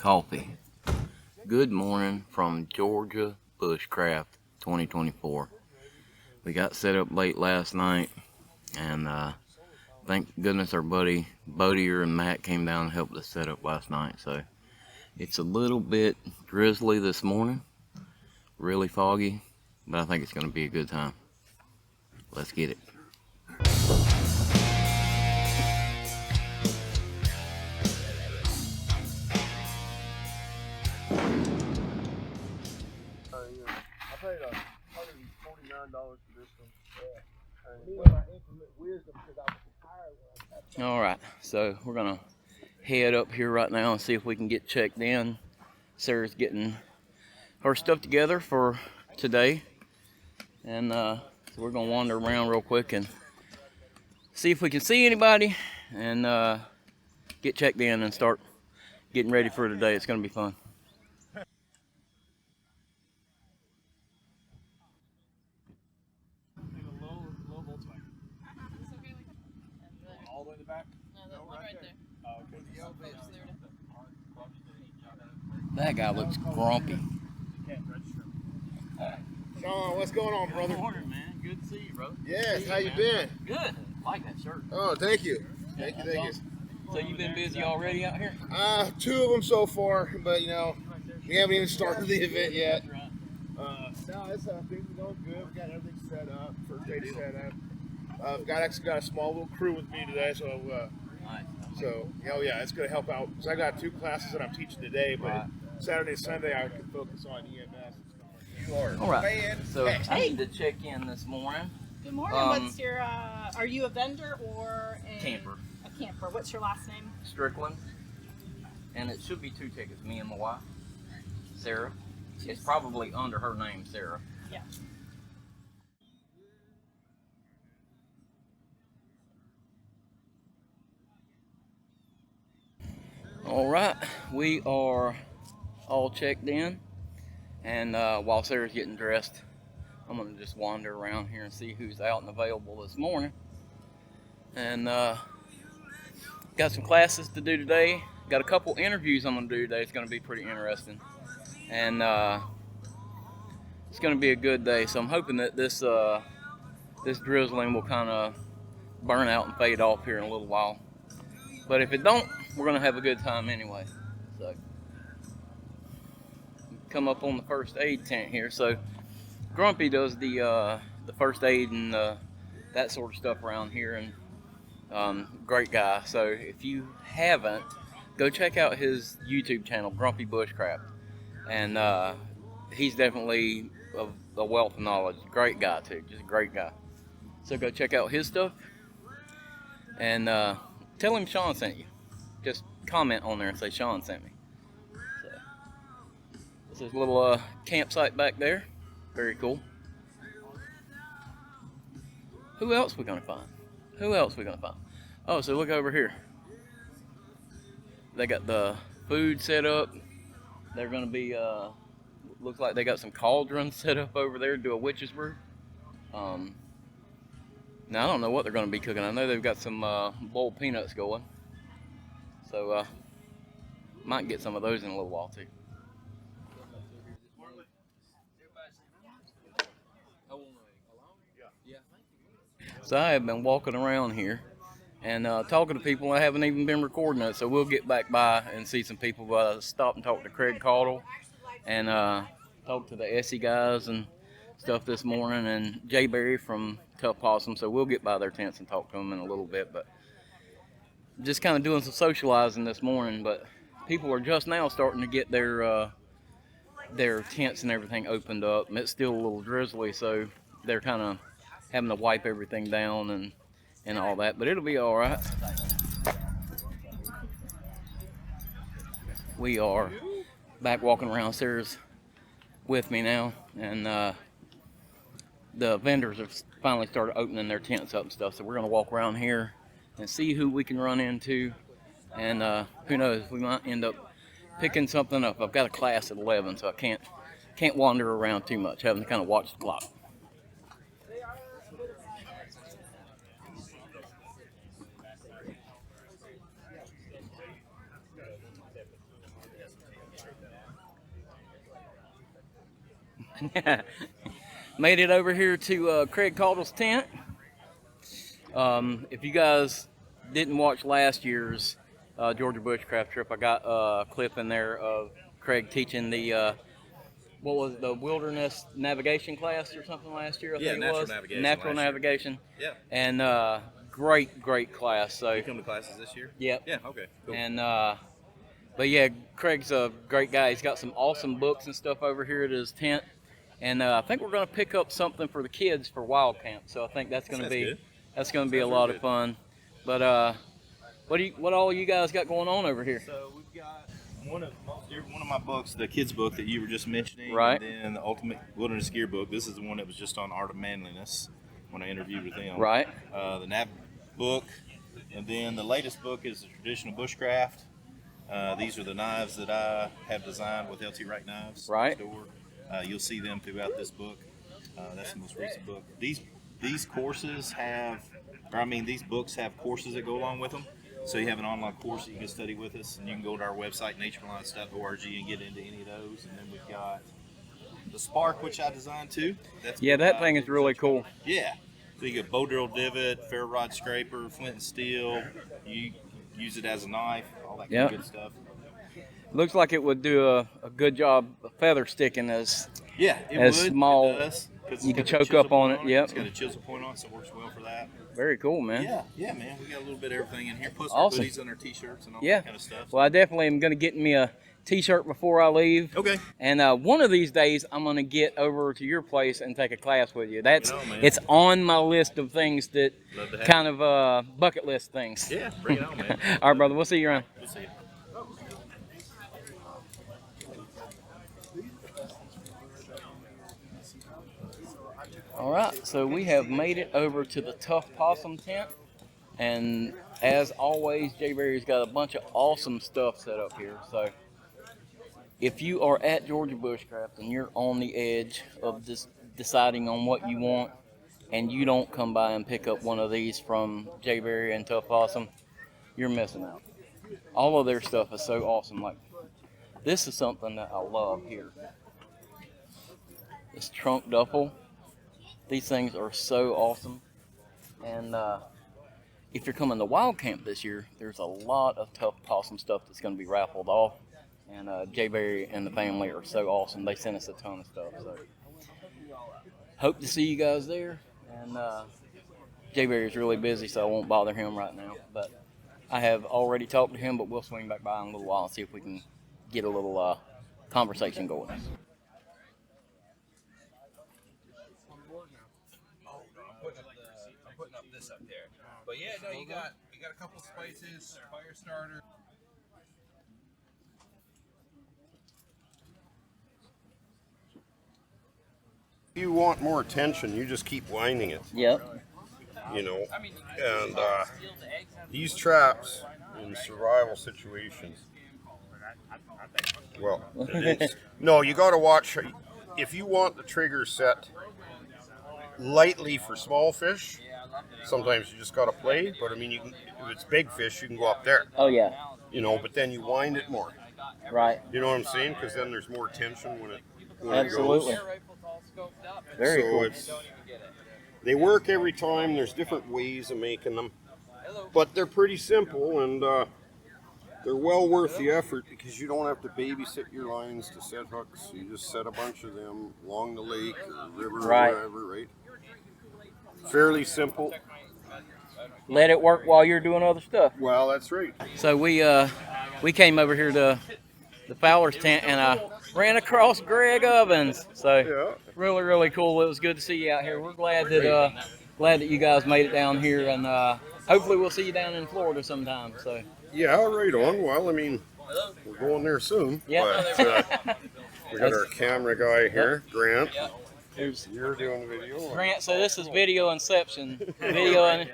coffee. Good morning from Georgia Bushcraft 2024. We got set up late last night, and thank goodness our buddy Bodier and Matt came down and helped us set up last night. So it's a little bit drizzly this morning, really foggy, but I think it's going to be a good time. Let's get it. I paid $149 for this one. All right, so we're gonna head up here right now and see if we can get checked in. Sarah's getting her stuff together for today, and so we're gonna wander around real quick and see if we can see anybody and get checked in and start getting ready for today. It's gonna be fun. All the way in the back? No, that one right there. Oh, okay. That guy looks grumpy. Sean, what's going on, brother? Good morning, man. Good to see you, brother. Yes, how you man. been? Good. Like that shirt. Oh, thank you. Thank you. So you've been busy already out here? 2 of them so far, but you know, we haven't even started the event yet. No, it's things are going good. We got everything set up, first day set up. I've actually got a small little crew with me today, so it's going to help out. So I got 2 classes that I'm teaching today, but Saturday and Sunday I can focus on EMS. You are all right. So I need to check in this morning. Good morning. What's your, are you a vendor or a camper? A camper. What's your last name? Strickland. And it should be 2 tickets, me and my wife, Sarah. It's probably under her name, Sarah. Yeah. All right, we are all checked in, and while Sarah's getting dressed, I'm gonna just wander around here and see who's out and available this morning. And got some classes to do today. Got a couple interviews I'm gonna do today. It's gonna be pretty interesting, and it's gonna be a good day. So I'm hoping that this drizzling will kind of burn out and fade off here in a little while. But if it don't, we're gonna have a good time anyway. So come up on the first aid tent here. So Grumpy does the first aid and that sort of stuff around here, and great guy. So if you haven't, go check out his YouTube channel, Grumpy Bushcraft, and he's definitely a wealth of knowledge. Great guy too, just a great guy. So go check out his stuff, and tell him Sean sent you. Just comment on there and say Sean sent me. So, this is a little campsite back there. Very cool. Who else we gonna find? Oh, so look over here. They got the food set up. They're gonna be looks like they got some cauldrons set up over there to do a witch's brew. Now I don't know what they're gonna be cooking. I know they've got some boiled peanuts going. So might get some of those in a little while too. So I have been walking around here and talking to people. I haven't even been recording it, so we'll get back by and see some people. Stop and talk to Craig Caudle and talk to the Essie guys and stuff this morning, and Jay Berry from Tuff Possum. So we'll get by their tents and talk to them in a little bit, but just kind of doing some socializing this morning. But people are just now starting to get their tents and everything opened up, and it's still a little drizzly, so they're kind of having to wipe everything down and all that, but it'll be all right. We are back walking around. Sarah's with me now, and the vendors have finally started opening their tents up and stuff, so we're going to walk around here and see who we can run into, and who knows, we might end up picking something up. I've got a class at 11, so I can't wander around too much, having to kind of watch the clock. Made it over here to Craig Caudle's tent. If you guys didn't watch last year's Georgia Bushcraft trip, I got a clip in there of Craig teaching the what was it, the wilderness navigation class or something last year? I think it was natural navigation. Yeah. And great class. So You come to classes this year? Yep. Yeah. Okay. Cool. And but yeah, Craig's a great guy. He's got some awesome books and stuff over here at his tent. And I think we're going to pick up something for the kids for Wild Camp. So I think that's going to be good. that's going to be a lot of fun. But what all you guys got going on over here? So we've got one of my books, the kids book that you were just mentioning, Right. and then the Ultimate Wilderness Gear book. This is the one that was just on Art of Manliness when I interviewed with them. Right. The Nav book, and then the latest book is the Traditional Bushcraft. These are the knives that I have designed with LT Wright knives. Right. Store. You'll see them throughout this book. That's the most recent book. These courses have, these books have courses that go along with them. So you have an online course that you can study with us, and you can go to our website, naturalines.org, and get into any of those. And then we've got the Spark, which I designed too. That thing is really cool. Yeah. So you get Boreal divot, ferro rod scraper, flint and steel. You use it as a knife, all that kind of good stuff. Looks like it would do a good job of feather sticking as small. It does, you can choke up on it. Yep. It's got a chisel point on it, so it works well for that. Very cool, man. Yeah, man. We got a little bit of everything in here. Plus Awesome. our hoodies and our t-shirts and all that kind of stuff. Well, I definitely am going to get me a t-shirt before I leave. Okay. And one of these days, I'm going to get over to your place and take a class with you. Bring it on, man. It's on my list of things that kind of bucket list things. Yeah, bring it on, man. All right, brother. We'll see you around. We'll see you. All right, so we have made it over to the Tuff Possum tent, and as always, Jay Berry's got a bunch of awesome stuff set up here. So if you are at Georgia Bushcraft and you're on the edge of just deciding on what you want, and you don't come by and pick up one of these from Jay Berry and Tuff Possum, you're missing out. All of their stuff is so awesome. Like, this is something that I love here. This trunk duffel. These things are so awesome. And if you're coming to Wild Camp this year, there's a lot of Tuff Possum stuff that's going to be raffled off. And Jay Berry and the family are so awesome. They sent us a ton of stuff. So hope to see you guys there. And Jay Berry is really busy, so I won't bother him right now. But I have already talked to him, but we'll swing back by in a little while and see if we can get a little conversation going. I'm putting up this up there. But yeah, no, you got a couple spices, fire starter. If you want more attention, you just keep winding it. Yep. You know, and these traps in survival situations. Well, no, you got to watch. If you want the trigger set lightly for small fish, sometimes you just got to play. But I mean, you can, if it's big fish, you can go up there. Oh yeah. You know, but then you wind it more. Right. You know what I'm saying? Because then there's more tension when it Absolutely. goes. Very so cool. They work every time. There's different ways of making them, but they're pretty simple and they're well worth the effort because you don't have to babysit your lines to set hooks. You just set a bunch of them along the lake or river or wherever, right? Fairly simple. Let it work while you're doing other stuff. Well, that's right. So we came over here to the Fowler's tent, and I ran across Greg Ovens. So really cool. It was good to see you out here. We're glad that you guys made it down here, and hopefully we'll see you down in Florida sometime. So yeah, right on. Well, I mean, we're going there soon. Yeah. But, we got our camera guy here, Grant. There's You're doing video. Grant. So this is video inception, videoing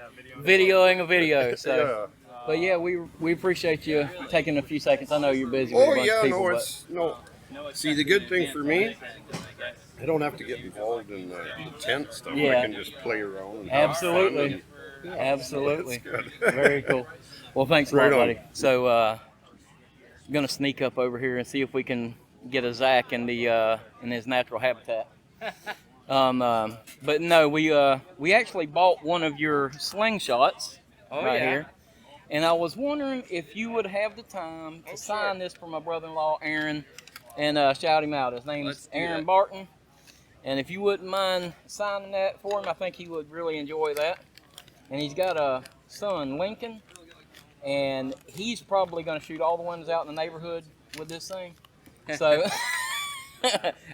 a video. So. Yeah. But yeah, we appreciate you taking a few seconds. I know you're busy. Oh with a bunch yeah, of people, no, it's no. See, the good thing for me, I don't have to get involved in the tent stuff. Yeah. I can just play around. And have fun Absolutely, and, absolutely, that's good. very cool. Well, thanks a lot, Right on. buddy. So, I'm gonna sneak up over here and see if we can get a Zach in his natural habitat. But no, we actually bought one of your slingshots here, and I was wondering if you would have the time to sign this for my brother-in-law Aaron, and shout him out. His name's Aaron Barton, and if you wouldn't mind signing that for him, I think he would really enjoy that. And he's got a son, Lincoln, and he's probably going to shoot all the ones out in the neighborhood with this thing. So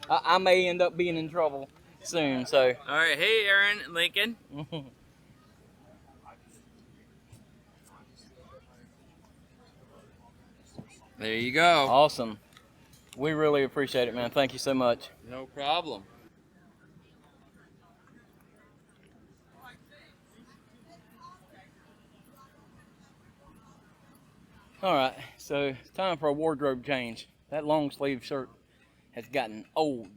I may end up being in trouble soon. So all right, hey Aaron, Lincoln. There you go. Awesome. We really appreciate it, man. Thank you so much. No problem. All right, so it's time for a wardrobe change. That long sleeve shirt has gotten old.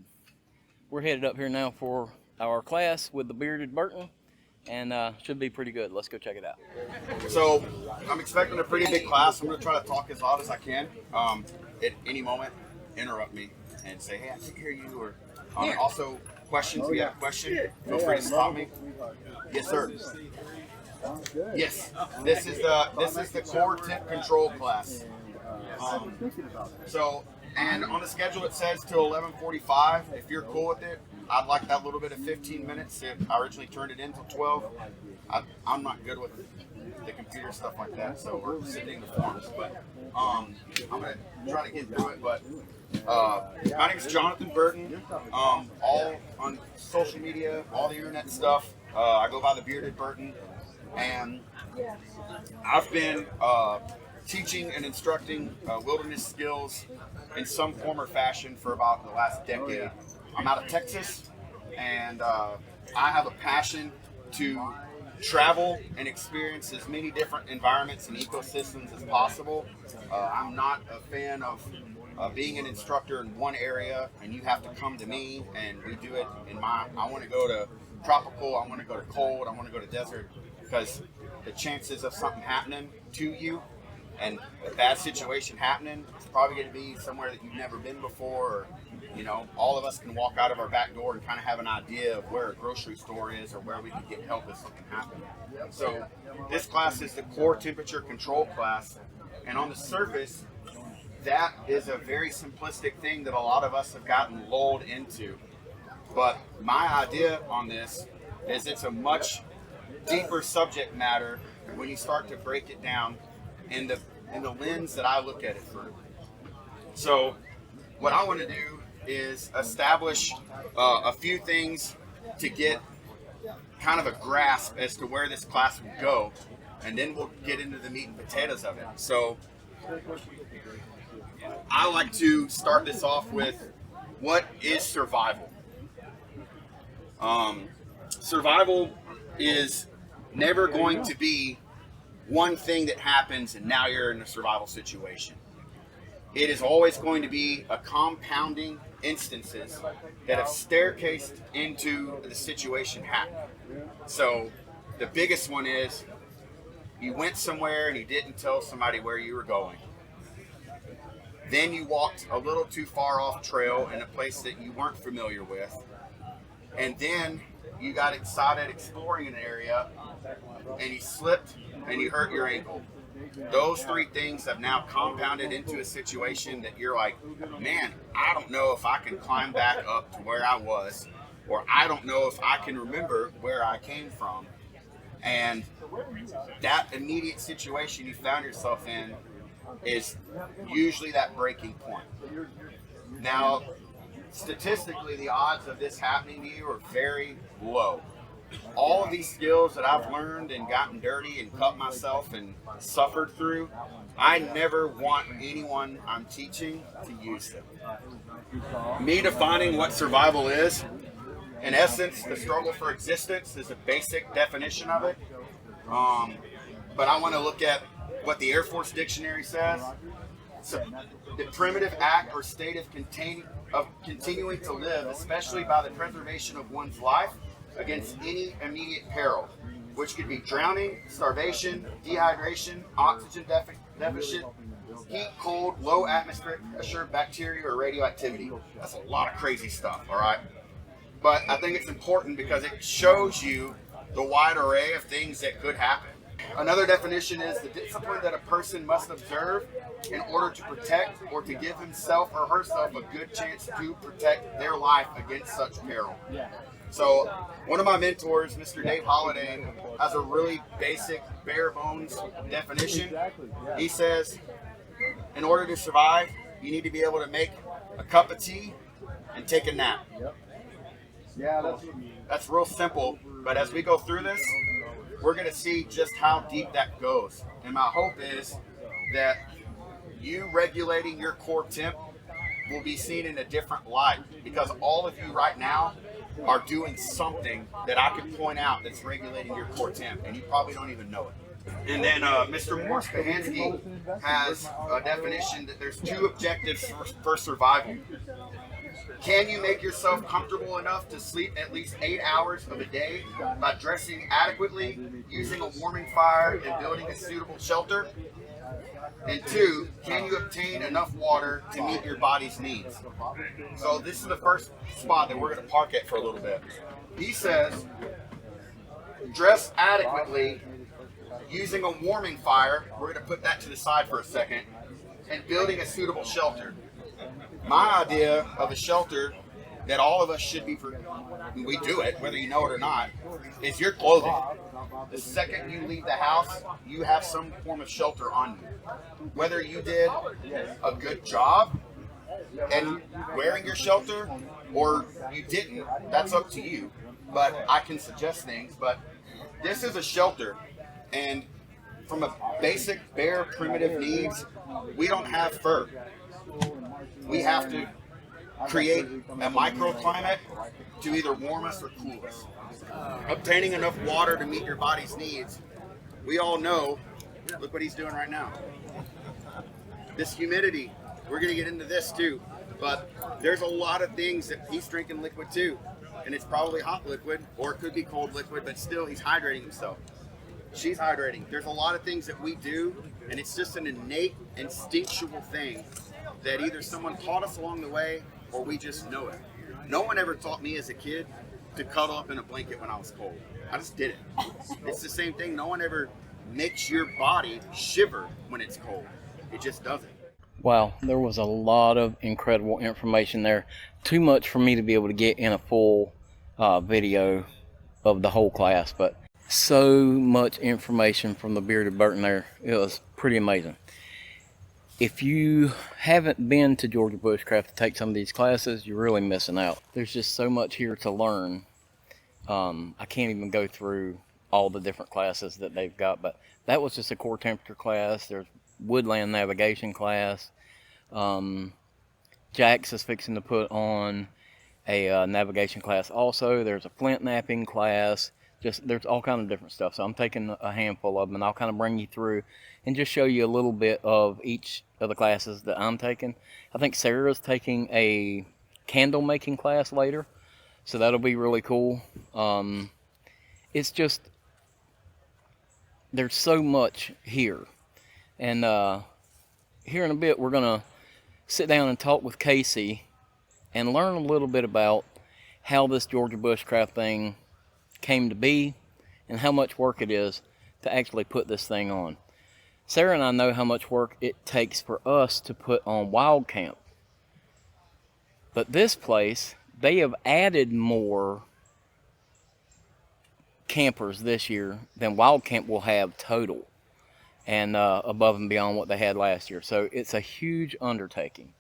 We're headed up here now for our class with the bearded Burton, and should be pretty good. Let's go check it out. So I'm expecting a pretty big class. I'm going to try to talk as loud as I can. At any moment, interrupt me and say, hey, I can't hear you. Or also, questions. If you have a question, feel free to stop me. Yes, sir. Yes, this is the core tip control class. And on the schedule it says till 11:45. If you're cool with it, I'd like that little bit of 15 minutes. I originally turned it in till 12. I'm not good with the computer stuff like that, so we're sitting the forms. But I'm gonna try to get through it. But my name is Jonathan Burton. All on social media, all the internet stuff. I go by the bearded Burton. And I've been teaching and instructing wilderness skills in some form or fashion for about the last decade. I'm out of Texas, and I have a passion to travel and experience as many different environments and ecosystems as possible. I'm not a fan of being an instructor in one area, and you have to come to me, and we do it in I want to go to tropical, I want to go to cold, I want to go to desert. Because the chances of something happening to you and a bad situation happening, it's probably going to be somewhere that you've never been before. Or, all of us can walk out of our back door and kind of have an idea of where a grocery store is or where we can get help if something happens. So this class is the core temperature control class. And on the surface, that is a very simplistic thing that a lot of us have gotten lulled into. But my idea on this is it's a much deeper subject matter when you start to break it down in the lens that I look at it through. So what I want to do is establish a few things to get kind of a grasp as to where this class will go, and then we'll get into the meat and potatoes of it. So I like to start this off with, what is survival? Survival is never going to be one thing that happens and now you're in a survival situation. It is always going to be a compounding instances that have staircased into the situation happening. So the biggest one is you went somewhere and you didn't tell somebody where you were going. Then you walked a little too far off trail in a place that you weren't familiar with. And then you got excited exploring an area and you slipped and you hurt your ankle. Those three things have now compounded into a situation that you're like, man, I don't know if I can climb back up to where I was, or I don't know if I can remember where I came from. And that immediate situation you found yourself in is usually that breaking point. Now, statistically, the odds of this happening to you are very low. All of these skills that I've learned and gotten dirty and cut myself and suffered through, I never want anyone I'm teaching to use them. Me defining what survival is, in essence, the struggle for existence is a basic definition of it. But I want to look at what the Air Force Dictionary says. So, the primitive act or state of continuing to live, especially by the preservation of one's life against any immediate peril, which could be drowning, starvation, dehydration, oxygen deficit, heat, cold, low atmospheric assured bacteria or radioactivity. That's a lot of crazy stuff, all right? But I think it's important because it shows you the wide array of things that could happen. Another definition is the discipline that a person must observe in order to protect or to give himself or herself a good chance to protect their life against such peril. So one of my mentors, Mr. Dave Holliday, has a really basic, bare bones definition. He says, in order to survive, you need to be able to make a cup of tea and take a nap. That's real simple, but as we go through this, we're going to see just how deep that goes. And my hope is that you regulating your core temp will be seen in a different light, because all of you right now are doing something that I could point out that's regulating your core temp, and you probably don't even know it. And then Mr. Morris Kahansky has a definition that there's two objectives for survival. Can you make yourself comfortable enough to sleep at least 8 hours of a day by dressing adequately, using a warming fire, and building a suitable shelter? And two, can you obtain enough water to meet your body's needs? So this is the first spot that we're going to park at for a little bit. He says, dress adequately, using a warming fire, we're going to put that to the side for a second, and building a suitable shelter. My idea of a shelter that all of us should be, we do it, whether you know it or not, is your clothing. The second you leave the house, you have some form of shelter on you. Whether you did a good job and wearing your shelter or you didn't, that's up to you. But I can suggest things, but this is a shelter, and from a basic, bare, primitive needs, we don't have fur. We have to create a microclimate to either warm us or cool us. Obtaining enough water to meet your body's needs. We all know, look what he's doing right now. This humidity, we're gonna get into this too, but there's a lot of things that he's drinking liquid too, and it's probably hot liquid, or it could be cold liquid, but still he's hydrating himself. She's hydrating. There's a lot of things that we do, and it's just an innate, instinctual thing that either someone taught us along the way or we just know it. No one ever taught me as a kid to cuddle up in a blanket when I was cold. I just did it. It's the same thing. No one ever makes your body shiver when it's cold. It just doesn't. Wow, there was a lot of incredible information there. Too much for me to be able to get in a full video of the whole class, but so much information from the Bearded Burton there. It was pretty amazing. If you haven't been to Georgia Bushcraft to take some of these classes, you're really missing out. There's just so much here to learn. I can't even go through all the different classes that they've got, but that was just a core temperature class. There's woodland navigation class. Jax is fixing to put on a navigation class also. There's a flint napping class. There's all kind of different stuff. So I'm taking a handful of them, and I'll kind of bring you through and just show you a little bit of each of the classes that I'm taking. I think Sarah's taking a candle making class later, so that'll be really cool. It's just, there's so much here. And here in a bit, we're going to sit down and talk with Casey and learn a little bit about how this Georgia Bushcraft thing came to be and how much work it is to actually put this thing on. Sarah and I know how much work it takes for us to put on Wild Camp. But this place, they have added more campers this year than Wild Camp will have total, and above and beyond what they had last year. So it's a huge undertaking.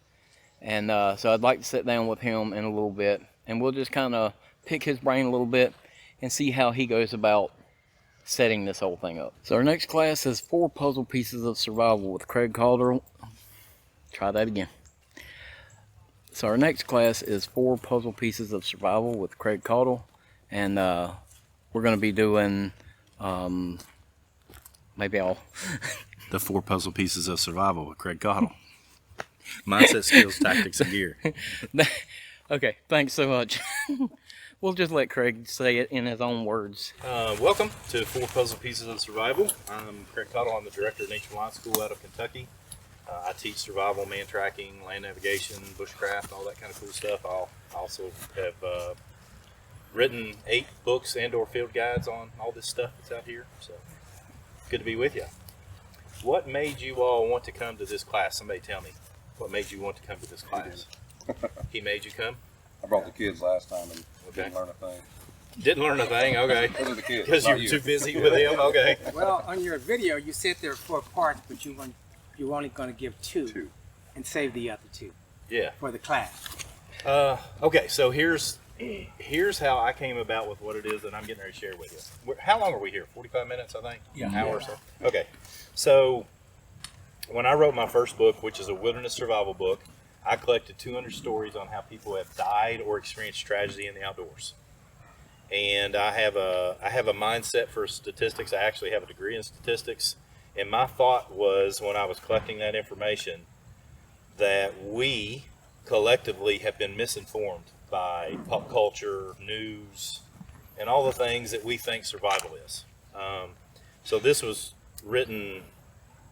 And so I'd like to sit down with him in a little bit, and we'll just kind of pick his brain a little bit and see how he goes about setting this whole thing up. So our next class is 4 puzzle pieces of survival with Craig Calder. Try that again. So our next class is 4 puzzle pieces of survival with Craig Calder, and we're going to be doing maybe I'll The 4 puzzle pieces of survival with Craig Cottle. Mindset, skills, tactics, and gear. Okay, thanks so much. We'll just let Craig say it in his own words. Welcome to 4 Puzzle Pieces of Survival. I'm Craig Cottle. I'm the director of Nature Wine School out of Kentucky. I teach survival, man tracking, land navigation, bushcraft, all that kind of cool stuff. I'll also have written 8 books and/or field guides on all this stuff that's out here. So good to be with you. What made you all want to come to this class? Somebody tell me. What made you want to come to this class? He made you come? I brought the kids last time and Okay. didn't learn a thing. Didn't learn a thing? Okay. Those are the kids. Because you were too busy with him? Okay. Well, on your video, you said there are 4 parts, but you're only going to give 2 and save the other 2 Yeah. for the class. Okay, so here's how I came about with what it is that I'm getting ready to share with you. How long are we here? 45 minutes, I think? Yeah. An hour or so? Okay. So when I wrote my first book, which is a wilderness survival book, I collected 200 stories on how people have died or experienced tragedy in the outdoors. And I have a mindset for statistics. I actually have a degree in statistics. And my thought was, when I was collecting that information, that we collectively have been misinformed by pop culture, news, and all the things that we think survival is. So this was written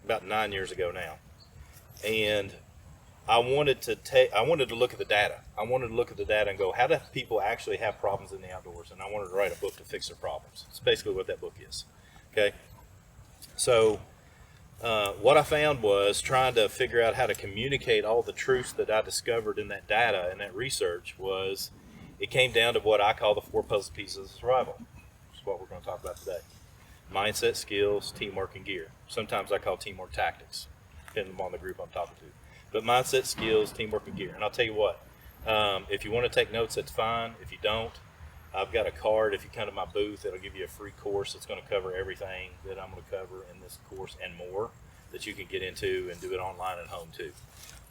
about 9 years ago now. And I wanted to look at the data. I wanted to look at the data and go, how do people actually have problems in the outdoors? And I wanted to write a book to fix their problems. It's basically what that book is. Okay. So what I found was, trying to figure out how to communicate all the truths that I discovered in that data and that research, was it came down to what I call the 4 puzzle pieces of survival. Which is what we're going to talk about today. Mindset, skills, teamwork, and gear. Sometimes I call teamwork tactics, depending on the group I'm talking to. But mindset, skills, teamwork, and gear. And I'll tell you what, if you want to take notes, that's fine. If you don't, I've got a card. If you come to my booth, it'll give you a free course that's going to cover everything that I'm going to cover in this course and more, that you can get into and do it online at home too.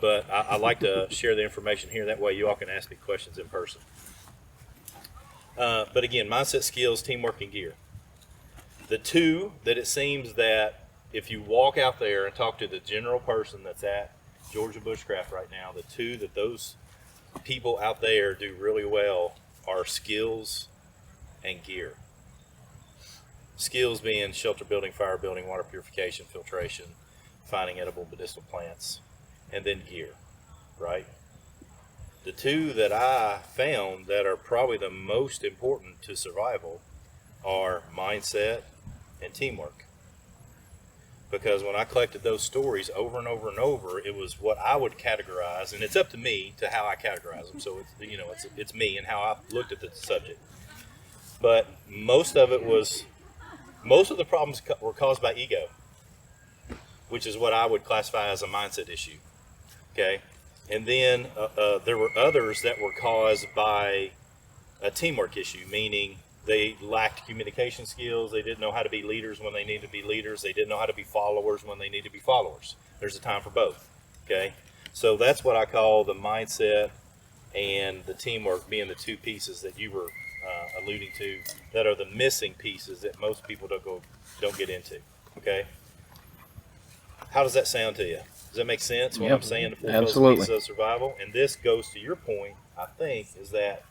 But I like to share the information here. That way you all can ask me questions in person. But again, mindset, skills, teamwork, and gear. The 2 that it seems that if you walk out there and talk to the general person that's at Georgia Bushcraft right now, the 2 that those people out there do really well are skills and gear. Skills being shelter building, fire building, water purification, filtration, finding edible medicinal plants, and then gear, right? The 2 that I found that are probably the most important to survival are mindset and teamwork. Because when I collected those stories over and over and over, it was what I would categorize, and it's up to me to how I categorize them. So it's me and how I looked at the subject. But most of the problems were caused by ego, which is what I would classify as a mindset issue. Okay, and then there were others that were caused by a teamwork issue, meaning they lacked communication skills. They didn't know how to be leaders when they needed to be leaders. They didn't know how to be followers when they need to be followers. There's a time for both. Okay, so that's what I call the mindset and the teamwork being the 2 pieces that you were alluding to, that are the missing pieces that most people don't get into. Okay, how does that sound to you? Does that make sense? What I'm saying, the 4 puzzle pieces of survival. And this goes to your point, I think, is that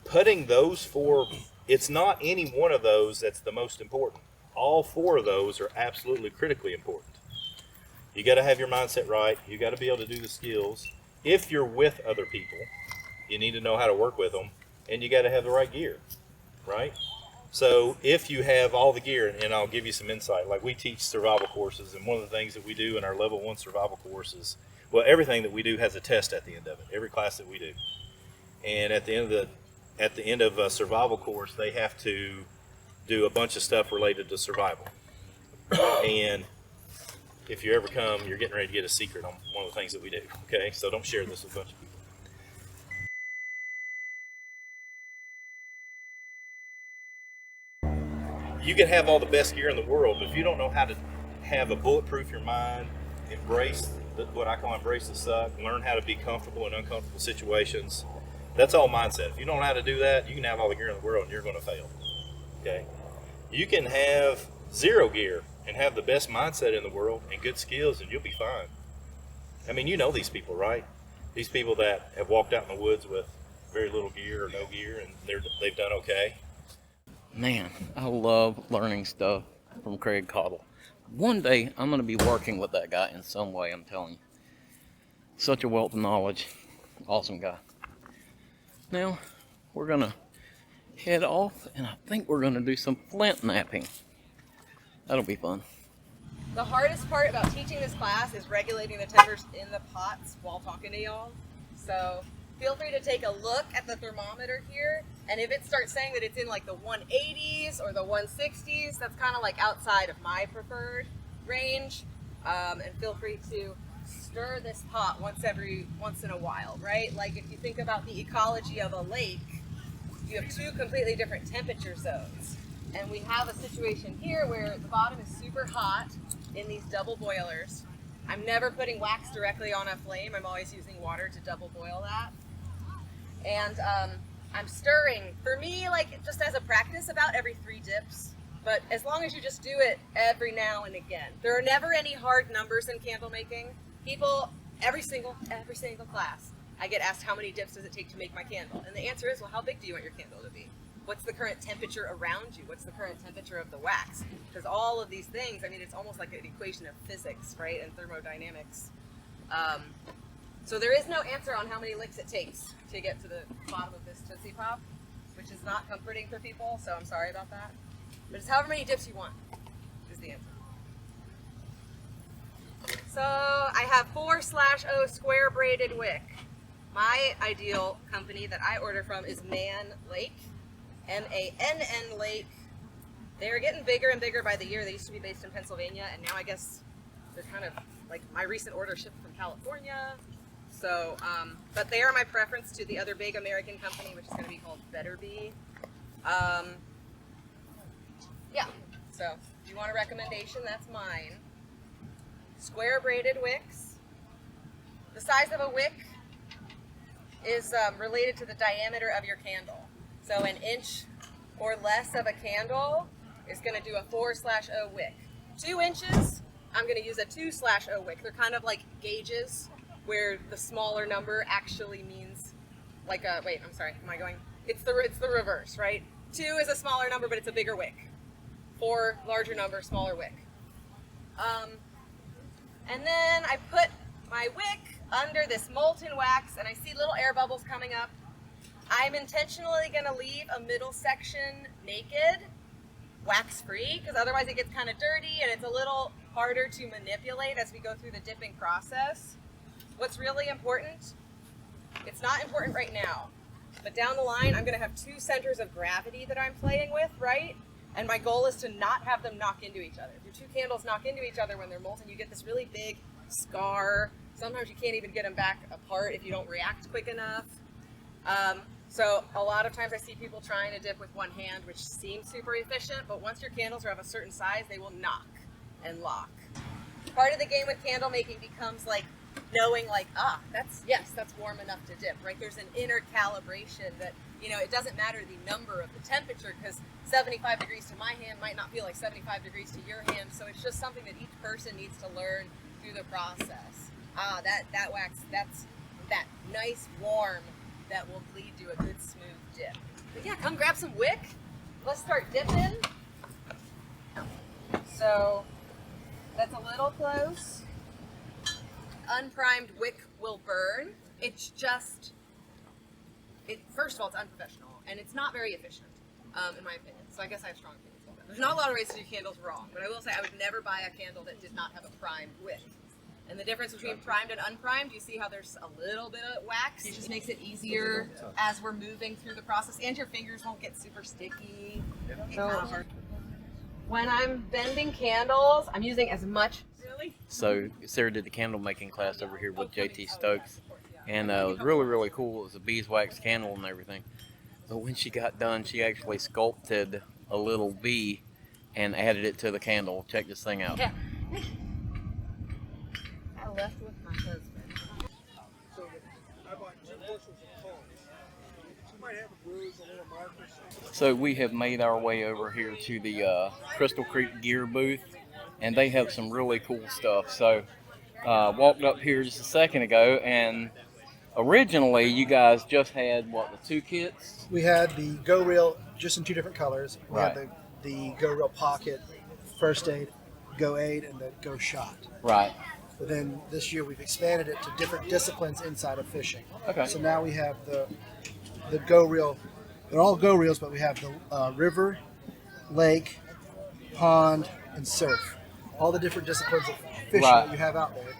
putting those 4. It's not any one of those that's the most important. All 4 of those are absolutely critically important. You got to have your mindset right. You got to be able to do the skills. If you're with other people, you need to know how to work with them, and you got to have the right gear, right? So if you have all the gear, and I'll give you some insight, like we teach survival courses, and one of the things that we do in our level 1 survival courses, well, everything that we do has a test at the end of it, every class that we do. And at the end of a survival course, they have to do a bunch of stuff related to survival. And if you ever come, you're getting ready to get a secret on one of the things that we do. Okay, so don't share this with a bunch of people. You can have all the best gear in the world, but if you don't know how to have a bulletproof your mind, embrace what I call embrace the suck, learn how to be comfortable in uncomfortable situations, that's all mindset. If you don't know how to do that, you can have all the gear in the world and you're going to fail. Okay, you can have 0 gear and have the best mindset in the world and good skills, and you'll be fine. I mean, you know these people, right? These people that have walked out in the woods with very little gear or no gear, and they've done okay. Man, I love learning stuff from Craig Cottle. One day, I'm going to be working with that guy in some way, I'm telling you. Such a wealth of knowledge. Awesome guy. Now, we're gonna head off, and I think we're gonna do some flint napping. That'll be fun. The hardest part about teaching this class is regulating the tempers in the pots while talking to y'all. So feel free to take a look at the thermometer here, and if it starts saying that it's in like the 180s or the 160s, that's kind of like outside of my preferred range. And feel free to stir this pot once in a while, right? Like if you think about the ecology of a lake, you have two completely different temperature zones. And we have a situation here where the bottom is super hot in these double boilers. I'm never putting wax directly on a flame. I'm always using water to double boil that. And I'm stirring, for me, like just as a practice, about every 3 dips. But as long as you just do it every now and again. There are never any hard numbers in candle making. People, every single class, I get asked how many dips does it take to make my candle? And the answer is, well, how big do you want your candle to be? What's the current temperature around you? What's the current temperature of the wax? Because all of these things, I mean, it's almost like an equation of physics, right? And thermodynamics. So there is no answer on how many licks it takes to get to the bottom of this Tootsie Pop, which is not comforting for people, so I'm sorry about that. But it's however many dips you want is the answer. So I have 4/0 square braided wick. My ideal company that I order from is Man Lake. M-A-N-N Lake. They're getting bigger and bigger by the year. They used to be based in Pennsylvania, and now I guess they're kind of like my recent order shipped from California. So, but they are my preference to the other big American company, which is going to be called Better Bee. Yeah, so if you want a recommendation, that's mine. Square braided wicks. The size of a wick is related to the diameter of your candle. So an inch or less of a candle is going to do a 4/0 wick. 2 inches, I'm going to use a 2/0 wick. They're kind of like gauges where the smaller number actually means like a, wait, I'm sorry, am I going? It's the reverse, right? 2 is a smaller number, but it's a bigger wick. 4, larger number, smaller wick. And then I put my wick under this molten wax, and I see little air bubbles coming up. I'm intentionally going to leave a middle section naked, wax-free, because otherwise it gets kind of dirty and it's a little harder to manipulate as we go through the dipping process. What's really important, it's not important right now, but down the line I'm going to have 2 centers of gravity that I'm playing with, right? And my goal is to not have them knock into each other. If your 2 candles knock into each other when they're molten, you get this really big scar. Sometimes you can't even get them back apart if you don't react quick enough. So a lot of times I see people trying to dip with one hand, which seems super efficient, but once your candles are of a certain size, they will knock and lock. Part of the game with candle making becomes like knowing like, that's warm enough to dip, right? There's an inner calibration that, you know, it doesn't matter the number of the temperature, because 75 degrees to my hand might not feel like 75 degrees to your hand. So it's just something that each person needs to learn through the process. That wax, that's that nice warm that will lead to a good smooth dip. But yeah, come grab some wick. Let's start dipping. So that's a little close. Unprimed wick will burn. It's just, first of all, it's unprofessional and it's not very efficient, in my opinion. So I guess I have strong opinions about that. There's not a lot of ways to do candles wrong, but I will say I would never buy a candle that did not have a primed wick. And the difference between primed and unprimed, you see how there's a little bit of wax. It just makes it easier as we're moving through the process, and your fingers won't get super sticky. So when I'm bending candles, I'm using as much. Really? So Sarah did the candle making class over here with JT Stokes, and it was really, really cool. It was a beeswax candle and everything. But when she got done, she actually sculpted a little bee and added it to the candle. Check this thing out. Yeah. Left with my husband. So I bought 2 bushels of coal. She might have a bruise, a little mark or something. So we have made our way over here to the Crystal Creek gear booth, and they have some really cool stuff. So walked up here just a second ago, and originally you guys just had, what, the 2 kits? We had the Go Reel just in 2 different colors. We Right. had the Go Reel Pocket, First Aid, Go Aid, and the Go Shot. Right. But then this year we've expanded it to different disciplines inside of fishing. Okay. So now we have the go reel. They're all go reels, but we have the river, lake, pond, and surf. All the different disciplines of fishing that you have out there.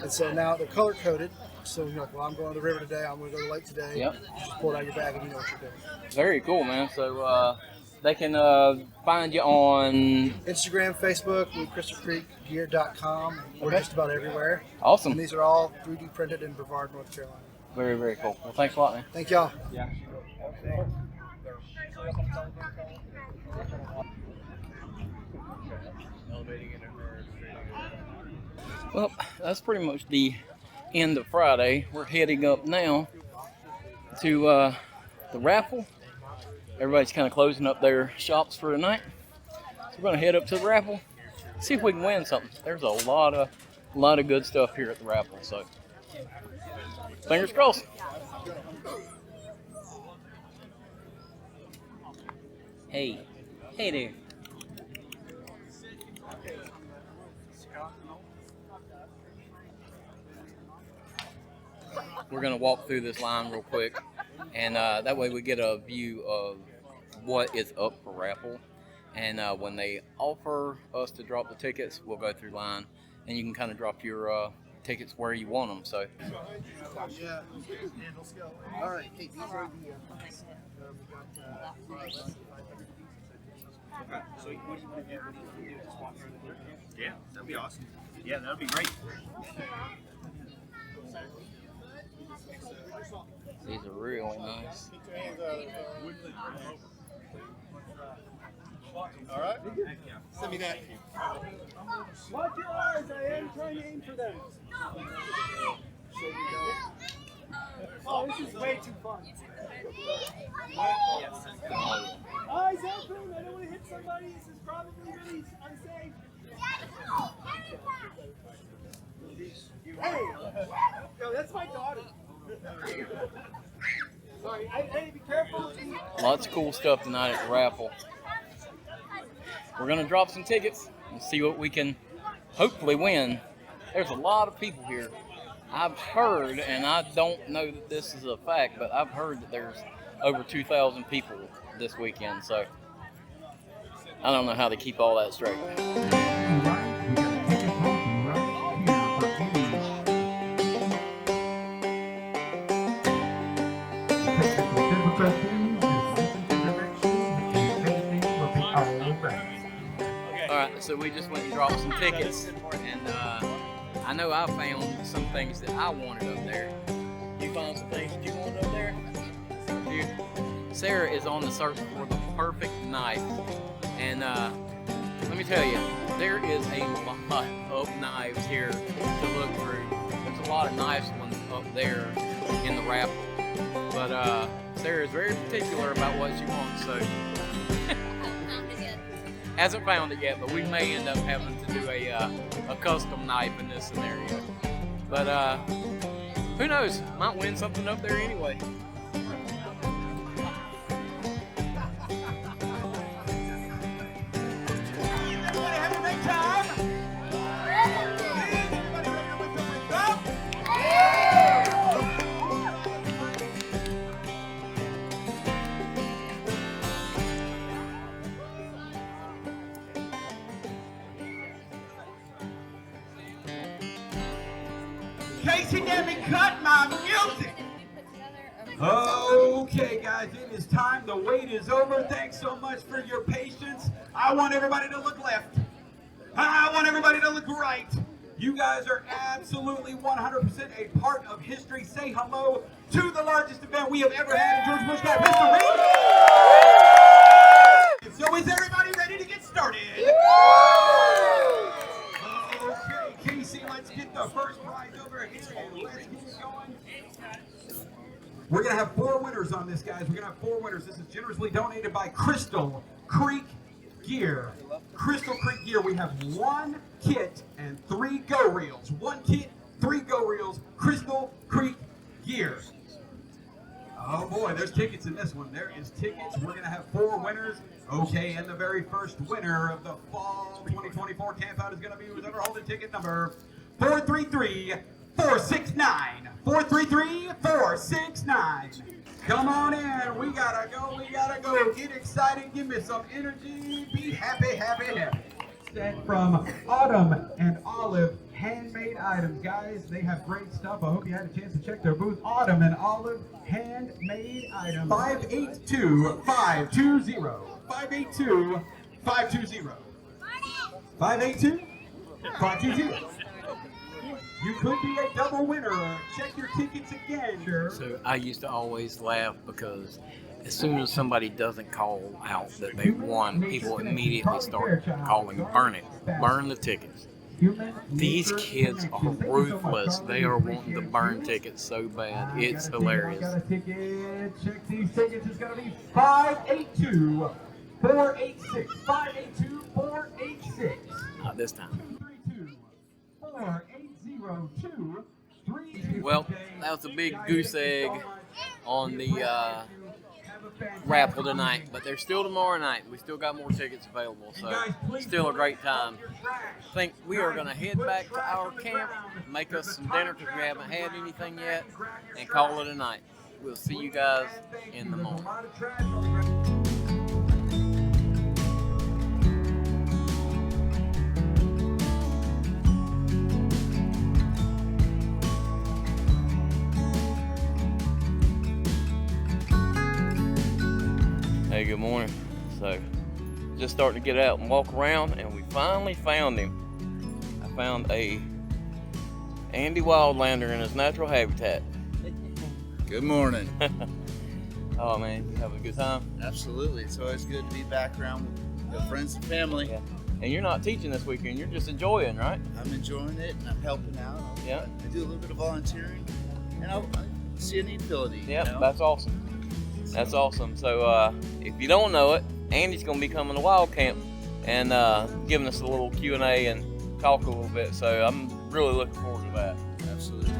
And so now they're color coded. So you're like, well, I'm going to the river today. I'm going to go to the lake today. Yep. You just pull it out of your bag and you know what you're doing. Very cool, man. So they can find you on Instagram, Facebook, crystalcreekgear.com. We're just about everywhere. Awesome. And these are all 3D printed in Brevard, North Carolina. Very, very cool. Well, thanks a lot, man. Thank y'all. Yeah. Well, that's pretty much the end of Friday. We're heading up now to the raffle. Everybody's kind of closing up their shops for tonight. So we're going to head up to the raffle, see if we can win something. There's a lot of good stuff here at the raffle, so fingers crossed. Hey there. We're going to walk through this line real quick, and that way we get a view of what is up for raffle. And when they offer us to drop the tickets, we'll go through line, and you can kind of drop your tickets where you want them. So. Yeah. All right. Hey, these are So what do you want to do? Just walk through the group? Yeah, that'd be awesome. Yeah, that'd be great. These are really nice. All right. Send me that. Watch your eyes. I am trying to aim for them. Oh, this is way too fun. Eyes open. I don't want to hit somebody. This is probably really unsafe. Hey! Yo, that's my daughter. Sorry, hey, be careful. Lots of cool stuff tonight at the raffle. We're going to drop some tickets and see what we can hopefully win. There's a lot of people here. I've heard, and I don't know that this is a fact, but I've heard that there's over 2,000 people this weekend, so I don't know how they keep all that straight. Alright, so we just went and dropped some tickets, and I know I found some things that I wanted up there. You found some things that you wanted up there? Dude, Sarah is on the search for the perfect knife, and let me tell you, there is a lot of knives here to look through. There's a lot of nice ones up there in the raffle, but Sarah is very particular about what she wants, so hasn't found it yet, but we may end up having to do a custom knife in this scenario. But who knows? Might win something up there anyway. Casey, let me cut my music. Okay, guys, it is time. The wait is over. Thanks so much for your patience. I want everybody to look left. I want everybody to look right. You guys are absolutely 100% a part of history. Say hello to the largest event we have ever had in Georgia Bushcraft history. So is everybody ready to get started? Okay, Casey, let's get the first prize over here and let's keep going. We're going to have 4 winners on this, guys. We're going to have 4 winners. This is generously donated by Crystal Creek Gear. Crystal Creek Gear, we have 1 kit and 3 go reels. 1 kit, 3 go reels, Crystal Creek Gear. Oh boy, there's tickets in this one. There is tickets. We're going to have 4 winners. Okay, and the very first winner of the Fall 2024 Camp Out is going to be whoever holding ticket number 433-469. 433-469. Come on in. We gotta go. We gotta go. Get excited. Give me some energy. Be happy, happy, happy. Set from Autumn and Olive handmade items, guys. They have great stuff. I hope you had a chance to check their booth. Autumn and Olive handmade items. 582-520. 582-520. 582-520. You could be a double winner. Check your tickets again. So I used to always laugh because as soon as somebody doesn't call out that they won, people immediately start calling, burn it, burn the tickets. These kids are ruthless. They are wanting to burn tickets so bad. It's hilarious. Got a ticket. Check these tickets. It's going to be 582-486. 582-486. Not this time. 480-2. Well, that was a big goose egg on the raffle tonight, but there's still tomorrow night. We still got more tickets available, so still a great time. I think we are going to head back to our camp, make us some dinner because we haven't had anything yet, and call it a night. We'll see you guys in the morning. Hey, good morning. So, just starting to get out and walk around, and we finally found him. I found a Andy Wildlander in his natural habitat. Good morning. Oh man, you having a good time? Absolutely. It's always good to be back around with friends and family. Yeah. And you're not teaching this weekend, you're just enjoying, right? I'm enjoying it and I'm helping out. Yeah. I do a little bit of volunteering and I see a utility. Yeah, you know? That's awesome. That's awesome. So if you don't know it, Andy's going to be coming to Wild Camp and giving us a little Q&A and talk a little bit. So I'm really looking forward to that. Absolutely.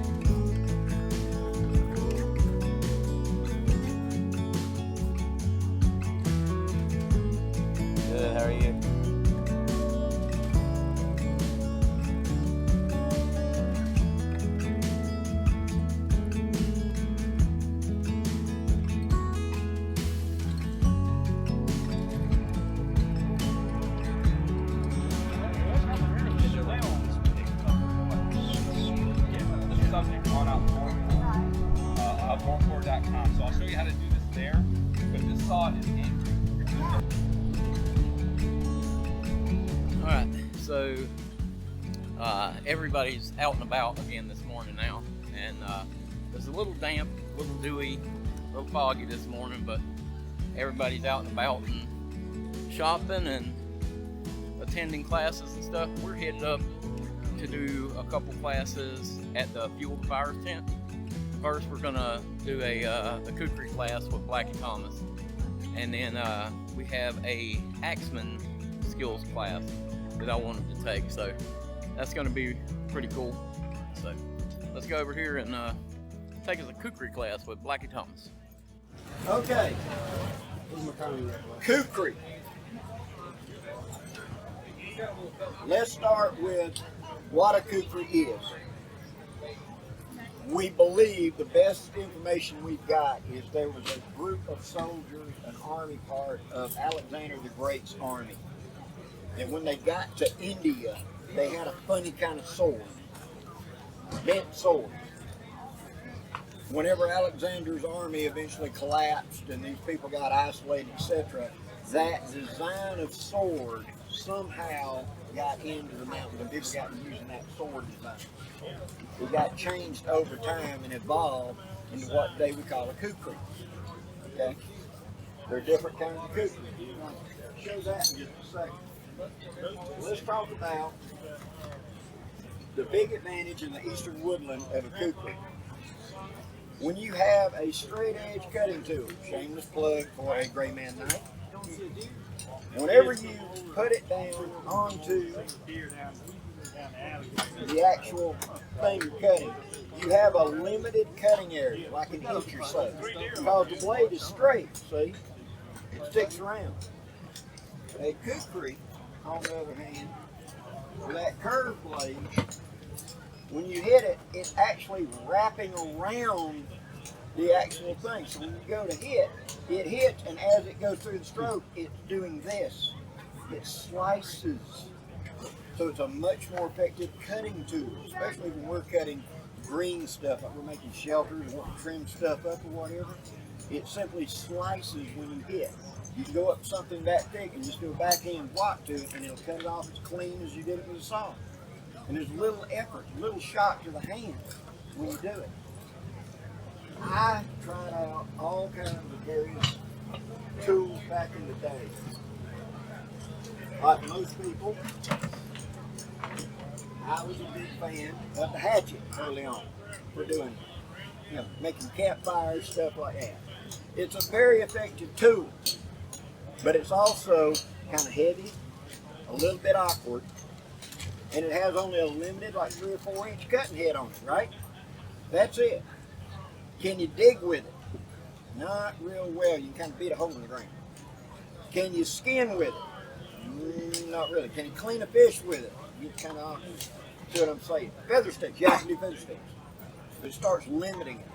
Good, how are you? So I'll show you how to do this there, but this saw is angry. Alright, so everybody's out and about again this morning now, and it's a little damp, a little dewy, a little foggy this morning, but everybody's out and about and shopping and attending classes and stuff. We're headed up to do a couple classes at the Fuel to Fires tent. First, we're gonna do a cookery class with Blackie Thomas, and then we have a axeman skills class that I wanted to take. So that's gonna be pretty cool. So let's go over here and take us a cookery class with Blackie Thomas. Okay. Kukri. Let's start with what a kukri is. We believe the best information we've got is there was a group of soldiers, an army part of Alexander the Great's army. And when they got to India, they had a funny kind of sword, bent sword. Whenever Alexander's army eventually collapsed and these people got isolated, etc., that design of sword somehow got into the mountains and people got using that sword design. It got changed over time and evolved into what they would call a kukri. Okay? There are different kinds of kukri. I'll show that in just a second. Let's talk about the big advantage in the eastern woodland of a kukri. When you have a straight edge cutting tool, shameless plug for a gray man knife, whenever you put it down onto the actual thing you're cutting, you have a limited cutting area, like an inch or so, because the blade is straight, see? It sticks around. A kukri, on the other hand, with that curved blade, when you hit it, it's actually wrapping around the actual thing. So when you go to hit, it hits, and as it goes through the stroke, it's doing this. It slices. So it's a much more effective cutting tool, especially when we're cutting green stuff, like we're making shelters, or want to trim stuff up or whatever. It simply slices when you hit. You can go up something that thick and just do a backhand block to it, and it'll cut it off as clean as you did it with a saw. And there's little effort, little shock to the hand when you do it. I tried out all kinds of various tools back in the day. Like most people, I was a big fan of the hatchet early on for doing, making campfires, stuff like that. It's a very effective tool, but it's also kind of heavy, a little bit awkward, and it has only a limited, like 3 or 4 inch cutting head on it, right? That's it. Can you dig with it? Not real well. You can kind of beat a hole in the ground. Can you skin with it? Not really. Can you clean a fish with it? You kind of see what I'm saying. Feather sticks. You have to do feather sticks. But it starts limiting it.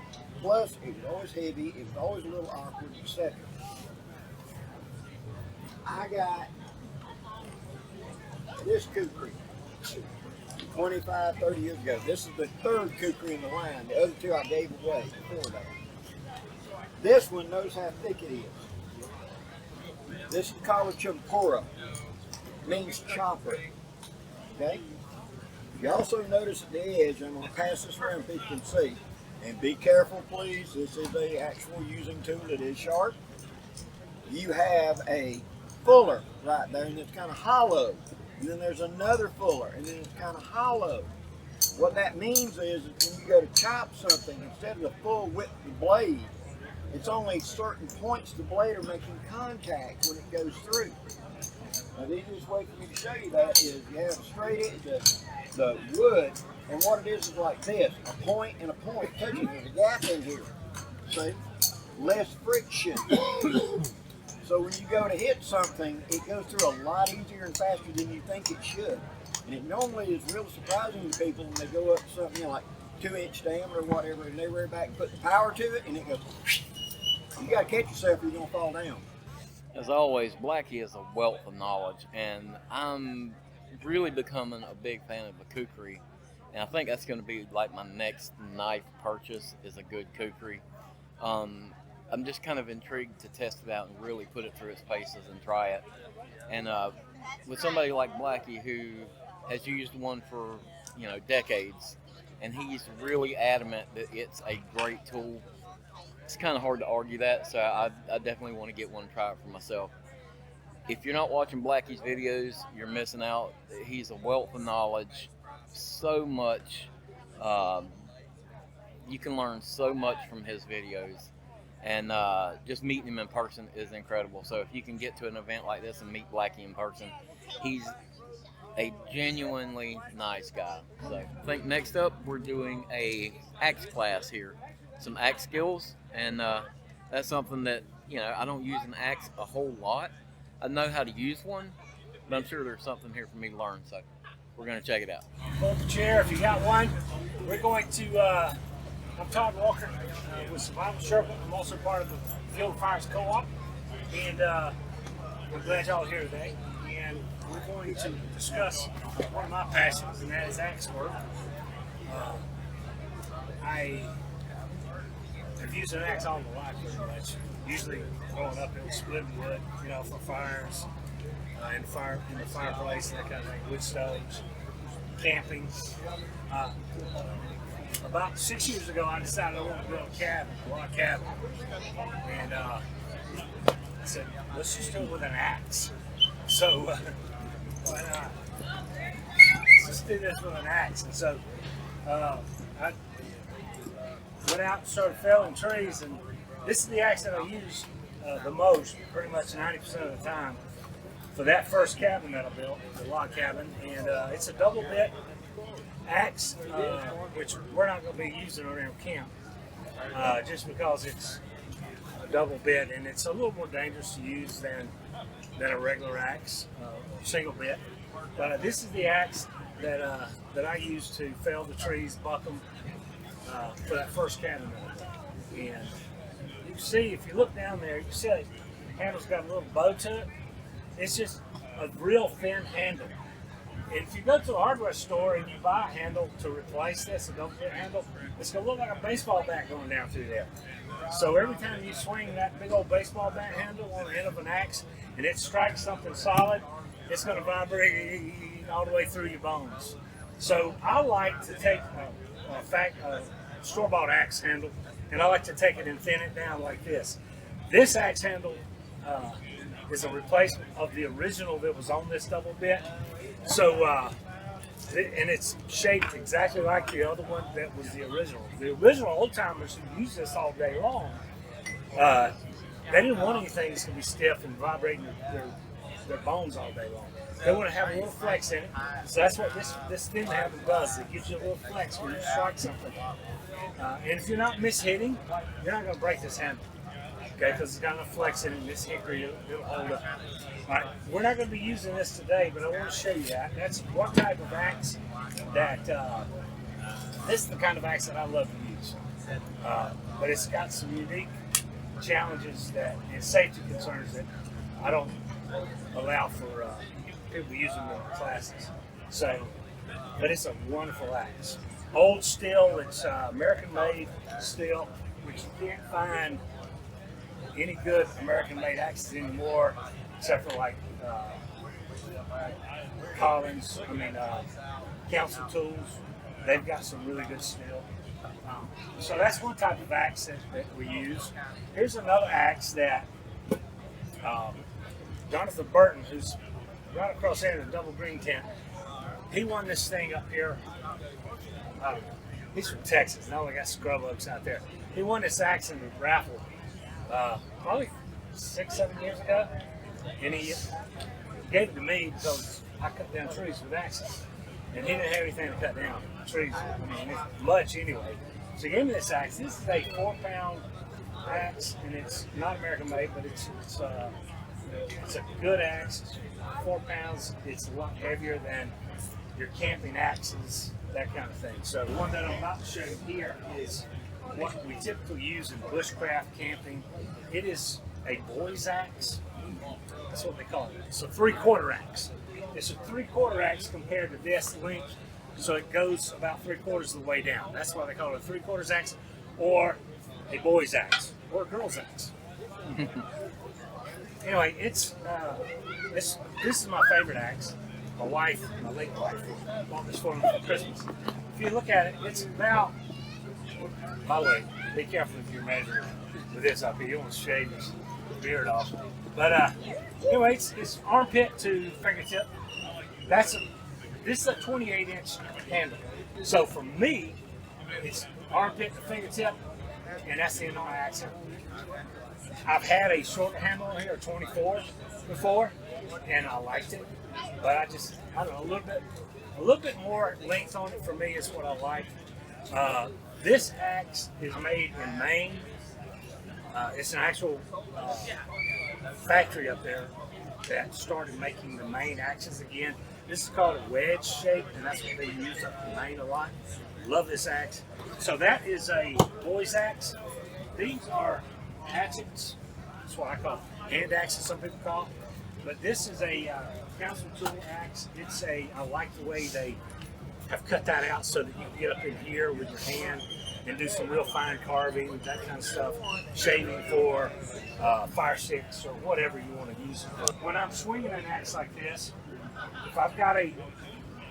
Plus, it was always heavy. It was always a little awkward, etc. I got this kukri 25, 30 years ago. This is the 3rd kukri in the line. The other 2 I gave away before that. This one knows how thick it is. This is called a champura. Means chopper. Okay? You also notice at the edge, I'm going to pass this around so you can see. And be careful, please. This is an actual using tool. It is sharp. You have a fuller right there, and it's kind of hollow. And then there's another fuller, and then it's kind of hollow. What that means is when you go to chop something, instead of the full width of the blade, it's only certain points the blade are making contact when it goes through. Now, the easiest way for me to show you that is you have a straight edge, the wood, and what it is like this, a point and a point touching. There's a gap in here. See? Less friction. So when you go to hit something, it goes through a lot easier and faster than you think it should. And it normally is real surprising to people when they go up something like 2 inch diameter or whatever, and they rear back and put the power to it, and it goes, you got to catch yourself or you're going to fall down. As always, Blackie is a wealth of knowledge, and I'm really becoming a big fan of the kukri. And I think that's going to be like my next knife purchase is a good kukri. I'm just kind of intrigued to test it out and really put it through its paces and try it. And with somebody like Blackie who has used one for decades, and he's really adamant that it's a great tool, it's kind of hard to argue that. So I definitely want to get one and try it for myself. If you're not watching Blackie's videos, you're missing out. He's a wealth of knowledge. So much. You can learn so much from his videos. And just meeting him in person is incredible. So if you can get to an event like this and meet Blackie in person, he's a genuinely nice guy. So I think next up we're doing a axe class here. Some axe skills, and that's something that, I don't use an axe a whole lot. I know how to use one, but I'm sure there's something here for me to learn, so we're going to check it out. Pull up the chair if you got one. We're going to, I'm Todd Walker with Survival Circle. I'm also part of the Field Fires Co-op, and I'm glad y'all are here today. And we're going to discuss one of my passions, and that is axe work. I have used an axe all my life pretty much. Usually growing up it was splitting wood, for fires, in the fireplace and that kind of thing, wood stoves, camping. About 6 years ago, I decided I wanted to build a log cabin, and I said, let's just do it with an axe. So, why not? Let's just do this with an axe. And so, I went out and started felling trees, and this is the axe that I use the most, pretty much 90% of the time, for that first cabin that I built, the log cabin. And it's a double bit axe, which we're not going to be using around camp, just because it's a double bit, and it's a little more dangerous to use than a regular axe, single bit. But this is the axe that I use to fell the trees, buck them for that first cabin metal. And you see, if you look down there, you see the handle's got a little bow to it. It's just a real thin handle. And if you go to a hardware store and you buy a handle to replace this, a double bit handle, it's going to look like a baseball bat going down through there. So every time you swing that big old baseball bat handle on the end of an axe and it strikes something solid, it's going to vibrate all the way through your bones. So I like to take a store-bought axe handle, and I like to take it and thin it down like this. This axe handle is a replacement of the original that was on this double bit. So, and it's shaped exactly like the other one that was the original. The original old timers who use this all day long, they didn't want anything that's going to be stiff and vibrating their bones all day long. They want to have a little flex in it. So that's what this thin handle does. It gives you a little flex when you strike something. And if you're not mishitting, you're not going to break this handle. Okay, because it's got enough flex in it, and this hickory, it'll hold up. All right, we're not going to be using this today, but I want to show you that. That's one type of axe that, this is the kind of axe that I love to use. But it's got some unique challenges and safety concerns that I don't allow for people using them in classes. So, but it's a wonderful axe. Old steel, it's American-made steel, which you can't find any good American-made axes anymore, except for like Council Tools. They've got some really good steel. So that's one type of axe that we use. Here's another axe that Jonathan Burton, who's right across there in the double green tent, he won this thing up here. He's from Texas. Now we got scrub oaks out there. He won this axe in the raffle probably 6-7 years ago, and he gave it to me because I cut down trees with axes, and he didn't have anything to cut down trees. I mean, much anyway. So he gave me this axe. This is a 4-pound axe, and it's not American made, but it's a good axe. It's 4 pounds. It's a lot heavier than your camping axes, that kind of thing. So the one that I'm about to show you here is what we typically use in bushcraft camping. It is a boy's axe. That's what they call it. It's a 3/4 axe. It's a 3/4 axe compared to this length, so it goes about 3/4 of the way down. That's why they call it a 3/4 axe, or a boy's axe, or a girl's axe. Anyway, this is my favorite axe. My late wife, bought this for me for Christmas. If you look at it, it's about, by the way, be careful if you're measuring with this up here. You don't want to shave his beard off. But anyway, it's armpit to fingertip. This is a 28-inch handle. So for me, it's armpit to fingertip, and that's the end of my axe. I've had a shorter handle on here, a 24 before, and I liked it. But I don't know, a little bit more length on it for me is what I like. This axe is made in Maine. It's an actual factory up there that started making the Maine axes again. This is called a wedge shape, and that's what they use up in Maine a lot. Love this axe. So that is a boy's axe. These are hatchets. That's what I call them. Hand axes, some people call them. But this is a council tool axe. I like the way they have cut that out so that you can get up in here with your hand and do some real fine carving, that kind of stuff, shaving for fire sticks or whatever you want to use it for. When I'm swinging an axe like this, if I've got a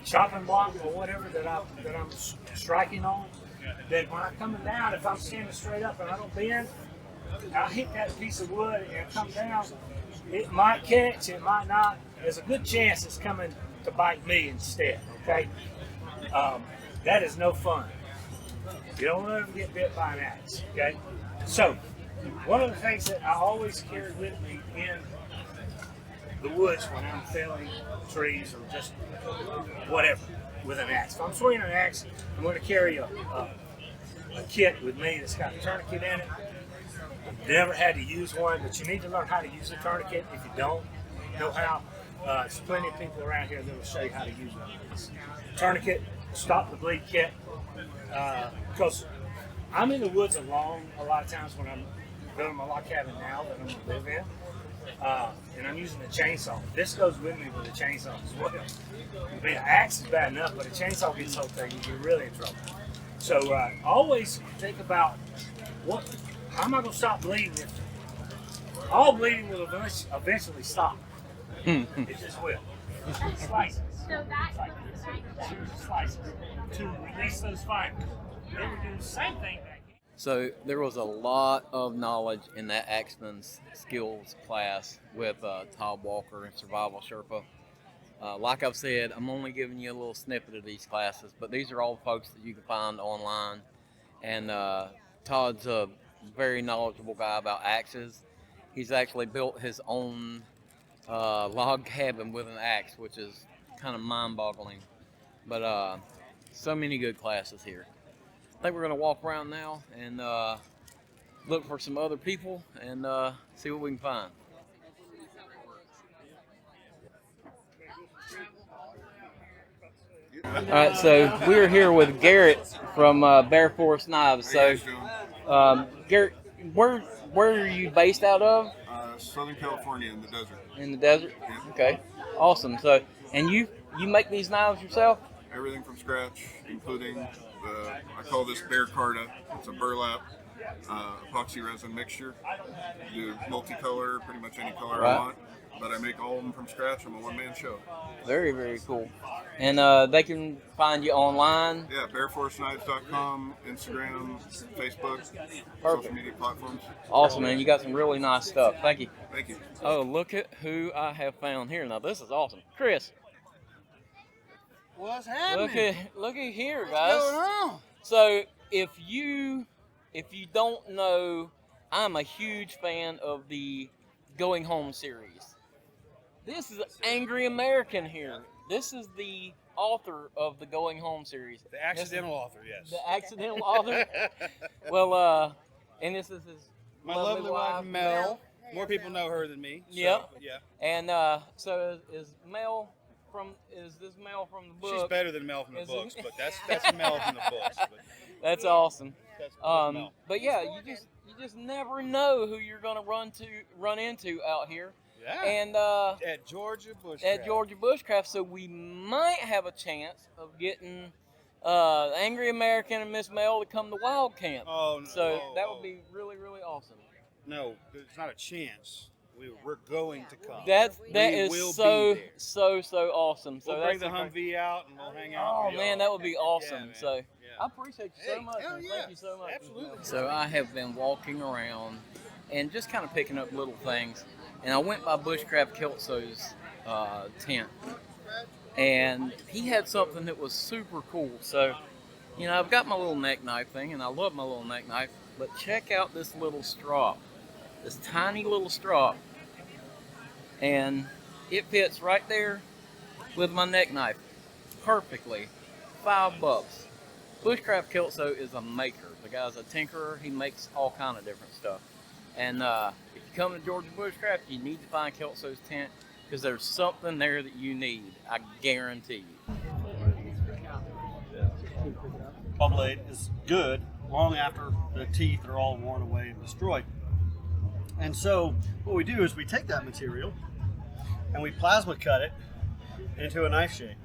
chopping block or whatever that I'm striking on, then when I'm coming down, if I'm standing straight up and I don't bend, I'll hit that piece of wood and come down. It might catch, it might not. There's a good chance it's coming to bite me instead, okay? That is no fun. You don't want to ever get bit by an axe, okay? So, one of the things that I always carry with me in the woods when I'm felling trees or just whatever with an axe. If I'm swinging an axe, I'm going to carry a kit with me that's got a tourniquet in it. I've never had to use one, but you need to learn how to use a tourniquet if you don't know how. There's plenty of people around here that will show you how to use it. Tourniquet, stop the bleed kit. Because I'm in the woods alone a lot of times when I'm building my log cabin now that I'm going to live in. And I'm using a chainsaw. This goes with me with a chainsaw as well. I mean, an axe is bad enough, but a chainsaw gets so thick, you're really in trouble. So always think about how am I going to stop bleeding if all bleeding will eventually stop. It just will. Slices. Slices to release those fibers. They were doing the same thing back here. So there was a lot of knowledge in that Axeman's skills class with Todd Walker and Survival Sherpa. Like I've said, I'm only giving you a little snippet of these classes, but these are all folks that you can find online. And Todd's a very knowledgeable guy about axes. He's actually built his own log cabin with an axe, which is kind of mind-boggling. But so many good classes here. I think we're going to walk around now and look for some other people and see what we can find. All right, so we're here with Garrett from Bear Forest Knives. So, Garrett, where are you based out of? Southern California in the desert. In the desert? Yeah. Okay, awesome. So, and you make these knives yourself? Everything from scratch, including I call this Bear Carta. It's a burlap epoxy resin mixture. Do multicolor, pretty much any color I want. But I make all of them from scratch. I'm a one-man show. Very, very cool. And they can find you online? Yeah, bearforestknives.com, Instagram, Facebook, social media platforms. Awesome, man. You got some really nice stuff. Thank you. Thank you. Oh, look at who I have found here. Now, this is awesome. Chris. What's happening? Look at here, guys. What's going on? So, if you don't know, I'm a huge fan of the Going Home series. This is Angry American here. This is the author of the Going Home series. The accidental author, yes. The accidental author? Well, and this is his my lovely wife, Mel. More people know her than me. So, yep. Yeah. And so is Mel this Mel from the book? She's better than Mel from the books, but that's Mel from the books. But that's awesome. That's Mel. But yeah, you just never know who you're gonna run into out here. Yeah. And at Georgia Bushcraft. At Georgia Bushcraft, so we might have a chance of getting Angry American and Miss Mel to come to Wild Camp. Oh, no. So that would be really, really awesome. No, it's not a chance. We're going to come. That is so awesome. So we'll bring the Humvee out and we'll hang out. Oh man, that would be awesome. Yeah, so I appreciate you so much. Hell yeah. Thank you so much. Absolutely. So I have been walking around and just kind of picking up little things. And I went by Bushcraft Kelso's tent, and he had something that was super cool. So, you know, I've got my little neck knife thing, and I love my little neck knife, but check out this little strop, this tiny little strop, and it fits right there with my neck knife perfectly. $5. Bushcraft Kelso is a maker. The guy's a tinkerer. He makes all kind of different stuff. And if you come to Georgia Bushcraft, you need to find Kelso's tent because there's something there that you need. I guarantee you. Saw blade is good long after the teeth are all worn away and destroyed. And so what we do is we take that material and we plasma cut it into a knife shape.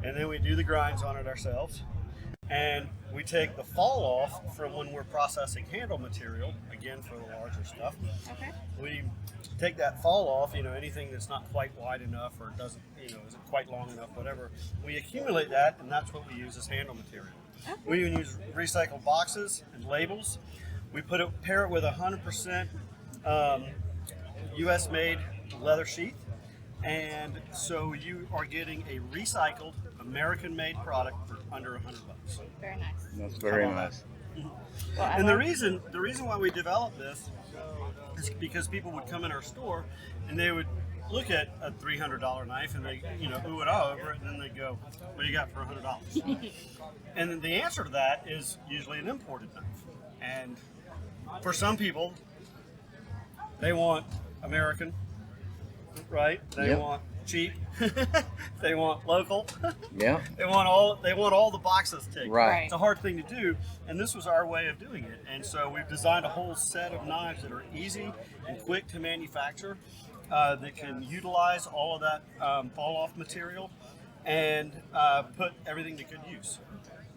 And then we do the grinds on it ourselves. And we take the fall off from when we're processing handle material, again for the larger stuff. Okay. We take that fall off, you know, anything that's not quite wide enough or doesn't, you know, isn't quite long enough, whatever. We accumulate that, and that's what we use as handle material. Okay. We even use recycled boxes and labels. We pair it with 100% U.S. made leather sheath. And so you are getting a recycled, American-made product for under $100. Very nice. That's very nice. Well, and the reason why we developed this is because people would come in our store and they would look at a $300 knife and they, you know, ooh and ah over it, and then they go, "What do you got for $100?" And then the answer to that is usually an imported knife. And for some people, they want American. Right? They want cheap. They want local. Yeah. They want all the boxes ticked. Right. It's a hard thing to do, and this was our way of doing it. And so we've designed a whole set of knives that are easy and quick to manufacture, that can utilize all of that fall-off material and put everything to good use.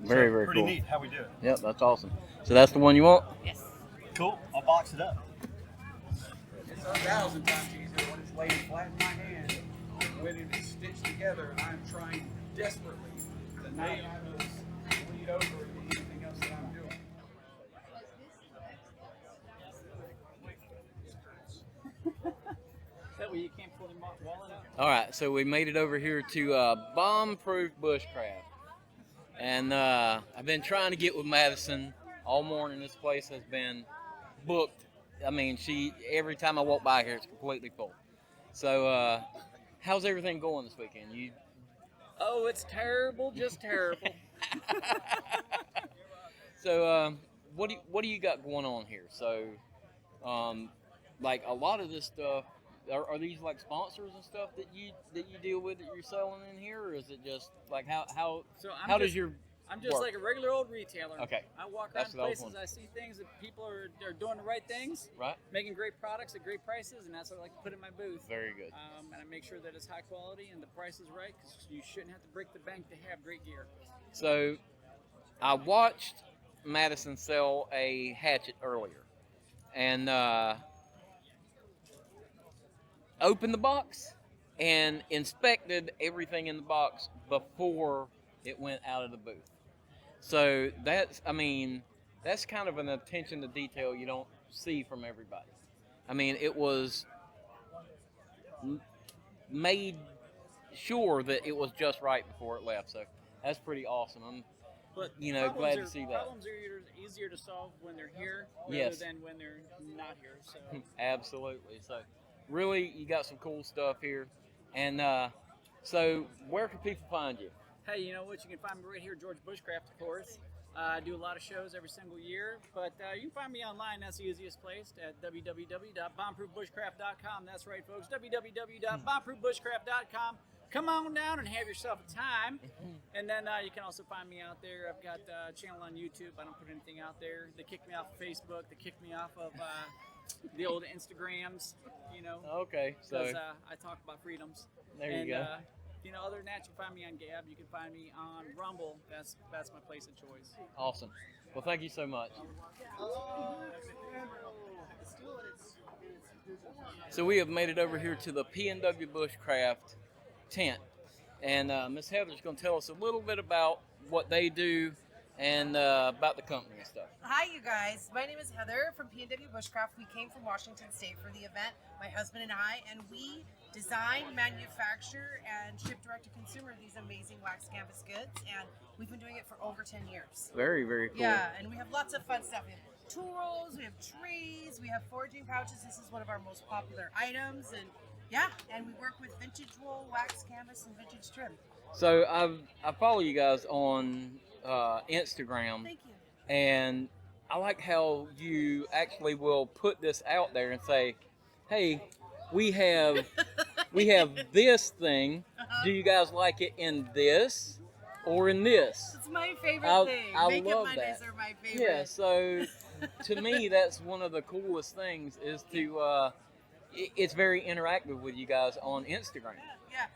Very, very pretty cool. neat how we do it. Yep, that's awesome. So that's the one you want? Yes. Cool. I'll box it up. It's 1,000 times easier when it's laying flat in my hand and when it is stitched together, and I'm trying desperately to not have those bleed over into anything else that I'm doing. That way you can't pull them wallet out. All right, so we made it over here to Bomb-Proof Bushcraft. And I've been trying to get with Madison all morning. This place has been booked. I mean, every time I walk by here, it's completely full. So how's everything going this weekend? Oh, it's terrible, just terrible. So what do you got going on here? So like a lot of this stuff, are these like sponsors and stuff that you deal with that you're selling in here, or is it just like how does your I'm just work? like a regular old retailer. Okay. I walk That's around what I was places, wondering. I see things that people are doing the right things, Right. making great products at great prices, and that's what I like to put in my booth. Very good. And I make sure that it's high quality and the price is right, because you shouldn't have to break the bank to have great gear. So I watched Madison sell a hatchet earlier, and opened the box and inspected everything in the box before it went out of the booth. So that's kind of an attention to detail you don't see from everybody. I mean, it was made sure that it was just right before it left. So that's pretty awesome. I'm, But glad to see that. Problems are easier to solve when they're here rather Yes. than when they're not here. So Absolutely. So really, you got some cool stuff here. And so where can people find you? hey, you know what? You can find me right here at Georgia Bushcraft, of course. I do a lot of shows every single year, but you can find me online. That's the easiest place at www.bombproofbushcraft.com. That's right, folks, www.bombproofbushcraft.com. Come on down and have yourself a time. And then you can also find me out there. I've got a channel on YouTube. I don't put anything out there. They kicked me off of Facebook. They kicked me off of the old Instagrams, you know. Okay, so because I talk about freedoms. There you go. You know, other than that, you can find me on Gab. You can find me on Rumble. That's my place of choice. Awesome. Well, thank you so much. So we have made it over here to the P&W Bushcraft tent, and Miss Heather's going to tell us a little bit about what they do and about the company and stuff. Hi, you guys. My name is Heather from P&W Bushcraft. We came from Washington State for the event, my husband and I, and we design, manufacture, and ship direct to consumer these amazing wax canvas goods, and we've been doing it for over 10 years. Very, very cool. Yeah, and we have lots of fun stuff. We have tools, we have trees, we have foraging pouches. This is one of our most popular items, and yeah, and we work with vintage wool, wax canvas, and vintage trim. So I follow you guys on Instagram. Thank you. And I like how you actually will put this out there and say, "Hey, we have this thing. Do you guys like it in this or in this?" It's my favorite thing. I Make love It Mondays that. are my favorite. Yeah. So to me, that's one of the coolest things is to. It's very interactive with you guys on Instagram. Yeah.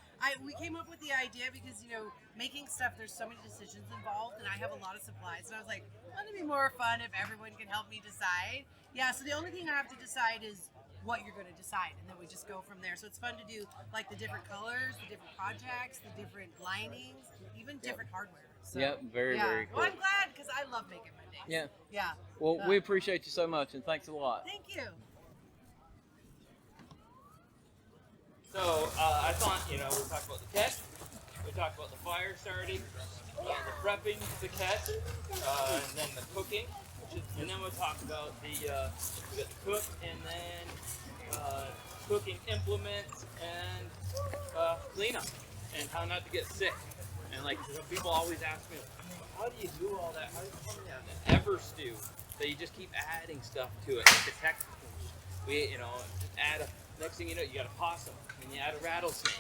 We came up with the idea because, you know, making stuff, there's so many decisions involved, and I have a lot of supplies. So I was like, wouldn't it be more fun if everyone could help me decide? Yeah, so the only thing I have to decide is what you're going to decide, and then we just go from there. So it's fun to do, like, the different colors, the different projects, the different linings, even different hardware. So, Yep, very, very cool. Well, I'm glad because I love making Mondays. Yeah. Yeah. Well, we appreciate you so much, and thanks a lot. Thank you. So I thought, you know, we'll talk about the catch, we talked about the fire starting, the prepping the catch, and then the cooking, and then we'll talk about we got the cook, and then cooking implements and cleanup, and how not to get sick. And like some people always ask me, how do you do all that? How do you come down an ever stew that you just keep adding stuff to it, like the texture? We, you know, just add a. Next thing you know, you got a possum, and you add a rattlesnake,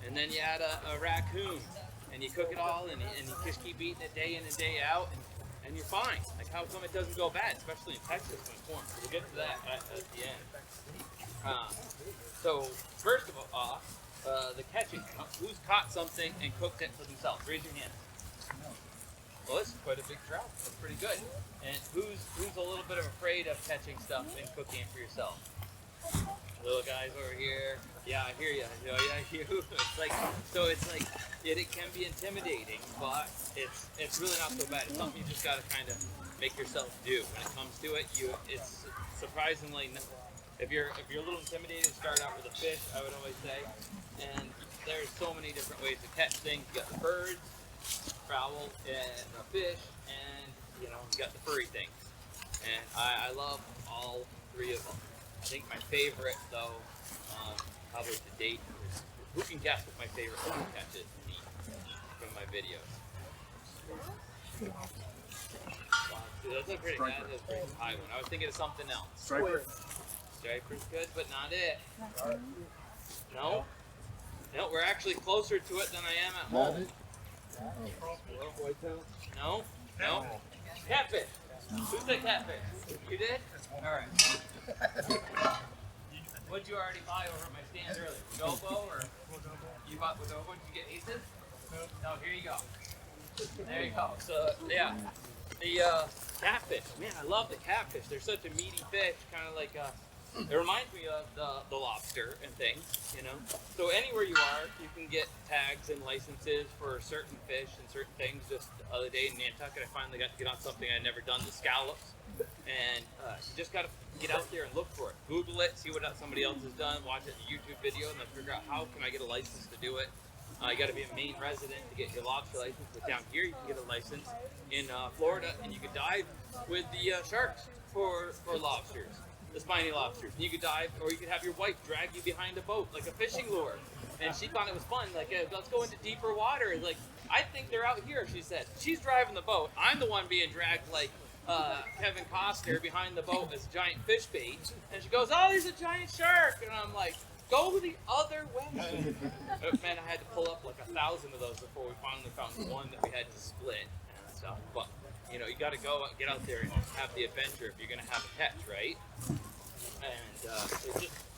and then you add a raccoon, and you cook it all, and you just keep eating it day in and day out, and you're fine. Like, how come it doesn't go bad, especially in Texas when it's warm? So we'll get to that at the end. So first of all, the catching. Who's caught something and cooked it for themselves? Raise your hand. Well, this is quite a big trout. That's pretty good. And who's a little bit afraid of catching stuff and cooking it for yourself? Little guys over here. Yeah, I hear you. Yeah, you. It's like it can be intimidating, but it's really not so bad. It's something you just got to kind of make yourself do. When it comes to it, it's surprisingly. If you're a little intimidated, start out with a fish, I would always say. And there's so many different ways to catch things. You got the birds, fowl, and a fish, and you got the furry things. And I love all three of them. I think my favorite, though, probably to date, is who can guess what my favorite catch is to eat from my videos? Dude, that's a pretty high one. I was thinking of something else. Striper's good, but not it. No, we're actually closer to it than I am at home. No. Catfish. Who said catfish? You did? All right. What'd you already buy over at my stand earlier? Gomboy, or you bought Wazoo? Did you get aces? No, here you go. There you go. So yeah, the catfish. Man, I love the catfish. They're such a meaty fish, kind of like it reminds me of the lobster and things, So anywhere you are, you can get tags and licenses for certain fish and certain things. Just the other day in Nantucket, I finally got to get on something I'd never done, the scallops. And you just got to get out there and look for it. Google it, see what somebody else has done, watch it in a YouTube video, and then figure out how can I get a license to do it. You got to be a Maine resident to get your lobster license, but down here you can get a license in Florida, and you can dive with the sharks for lobsters. The spiny lobsters. And you could dive, or you could have your wife drag you behind a boat like a fishing lure. And she thought it was fun. Like, let's go into deeper water. Like, I think they're out here, she said. She's driving the boat. I'm the one being dragged like Kevin Costner behind the boat as giant fish bait. And she goes, "Oh, there's a giant shark." And I'm like, go the other way. Man, I had to pull up like 1,000 of those before we finally found one that we had to split and stuff. But you got to go get out there and have the adventure if you're going to have a catch, right? And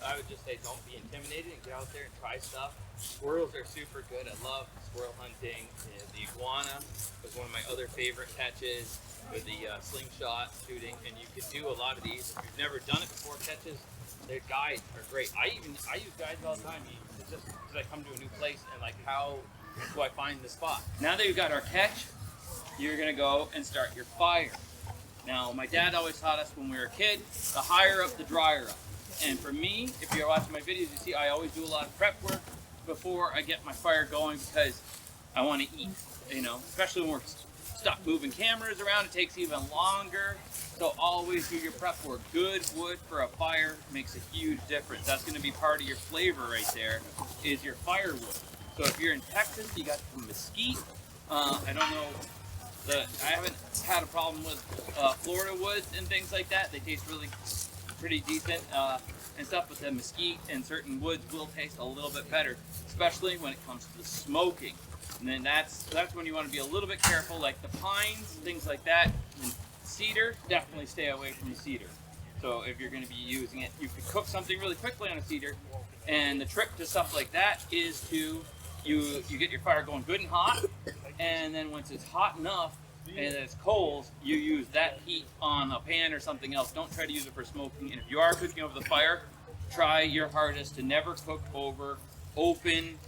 I would just say, don't be intimidated and get out there and try stuff. Squirrels are super good. I love squirrel hunting. The iguana was one of my other favorite catches with the slingshot shooting. And you can do a lot of these. If you've never done it before, catches, their guides are great. I use guides all the time. It's just because I come to a new place and like, how do I find the spot? Now that we've got our catch, you're gonna go and start your fire. Now, my dad always taught us when we were a kid, the higher up, the drier up. And for me, if you're watching my videos, you see I always do a lot of prep work before I get my fire going because I want to eat, especially when we're stuck moving cameras around, it takes even longer. So always do your prep work. Good wood for a fire makes a huge difference. That's going to be part of your flavor right there, is your firewood. So if you're in Texas, you got some mesquite. I don't know. I haven't had a problem with Florida woods and things like that. They taste pretty decent and stuff, but the mesquite and certain woods will taste a little bit better, especially when it comes to the smoking. And then that's when you want to be a little bit careful, like the pines, things like that. And cedar, definitely stay away from the cedar. So if you're going to be using it, you could cook something really quickly on a cedar. And the trick to stuff like that is to you get your fire going good and hot, and then once it's hot enough and it's coals, you use that heat on a pan or something else. Don't try to use it for smoking. And if you are cooking over the fire, try your hardest to never cook over open,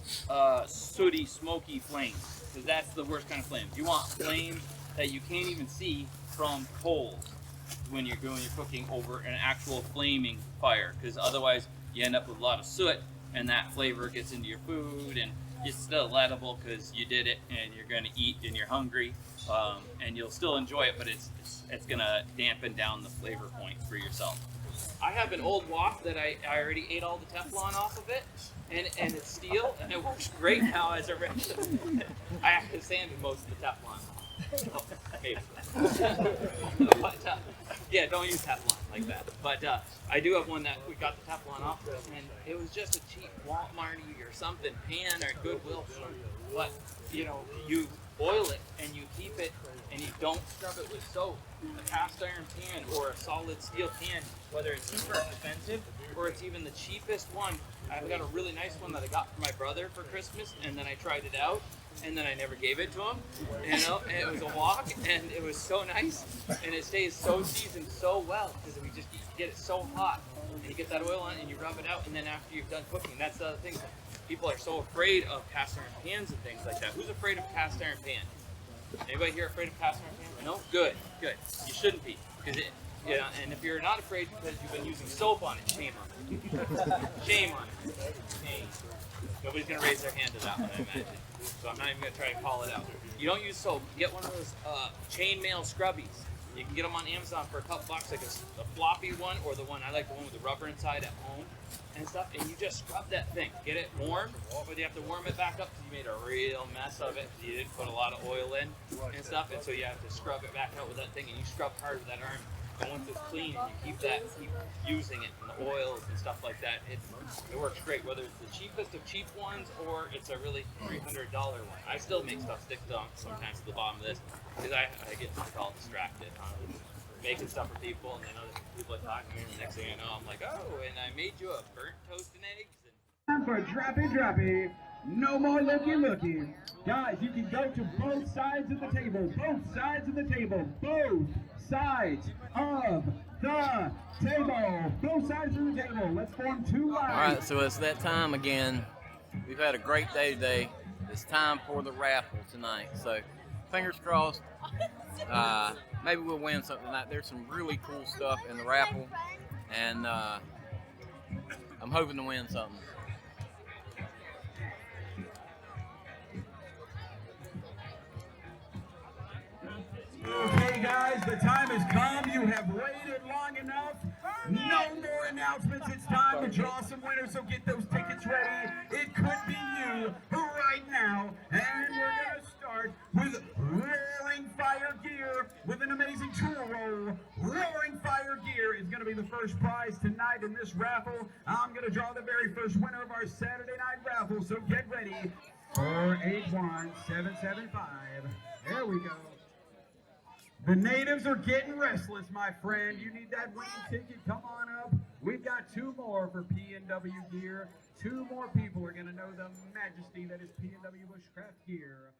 sooty, smoky flames, because that's the worst kind of flames. You want flames that you can't even see from coals when you're cooking over an actual flaming fire, because otherwise you end up with a lot of soot and that flavor gets into your food, and it's still edible because you did it and you're going to eat and you're hungry, and you'll still enjoy it, but it's going to dampen down the flavor points for yourself. I have an old wok that I already ate all the Teflon off of it, and it's steel, and it works great now as a regular. I actually sanded most of the Teflon. Maybe. But, yeah, don't use Teflon like that. But I do have one that we got the Teflon off of, and it was just a cheap Walmart or something pan or Goodwill. But you know, you oil it and you keep it, and you don't scrub it with soap. A cast iron pan or a solid steel pan, whether it's super expensive or it's even the cheapest one. I've got a really nice one that I got for my brother for Christmas, and then I tried it out, and then I never gave it to him. You know, and it was a walk, and it was so nice, and it stays so seasoned so well because we just get it so hot, and you get that oil on, and you rub it out, and then after you've done cooking, that's the other thing. People are so afraid of cast iron pans and things like that. Who's afraid of cast iron pan? Anybody here afraid of cast iron pan? No? Good, good. You shouldn't be, because it. Yeah, and if you're not afraid because you've been using soap on it, shame on it. Shame on it. Shame. Nobody's gonna raise their hand to that one, I imagine. So I'm not even gonna try to call it out. You don't use soap. Get one of those chainmail scrubbies. You can get them on Amazon for a couple bucks, like a floppy one, or the one I like, the one with the rubber inside at home and stuff. And you just scrub that thing. Get it warm, but you have to warm it back up because you made a real mess of it. You didn't put a lot of oil in and stuff, and so you have to scrub it back out with that thing. And you scrub hard with that arm. And once it's clean and you keep using it and the oils and stuff like that, it works great. Whether it's the cheapest of cheap ones or it's a really $300 one. I still make stuff stick to sometimes to the bottom of this because I get all distracted. Making stuff for people, and then other people are talking to me, and the next thing I know, I'm like, oh, and I made you a burnt toast and eggs. Time for droppy. No more looky. Guys, you can go to both sides of the table. Both sides of the table. Both sides of the table. Both sides of the table. Let's form two lines. All right, so it's that time again. We've had a great day today. It's time for the raffle tonight. So fingers crossed. Maybe we'll win something tonight. There's some really cool stuff in the raffle, and I'm hoping to win something. Okay, guys, the time has come. You have waited long enough. No more announcements. It's time to draw some winners, so get those tickets ready. It could be you right now. And we're going to start with Roaring Fire Gear with an amazing tool roll. Roaring Fire Gear is going to be the first prize tonight in this raffle. I'm going to draw the very first winner of our Saturday night raffle, so get ready. 481-775. There we go. The natives are getting restless, my friend. You need that winning ticket. Come on up. We've got two more for P&W Gear. Two more people are going to know the majesty that is P&W Bushcraft Gear.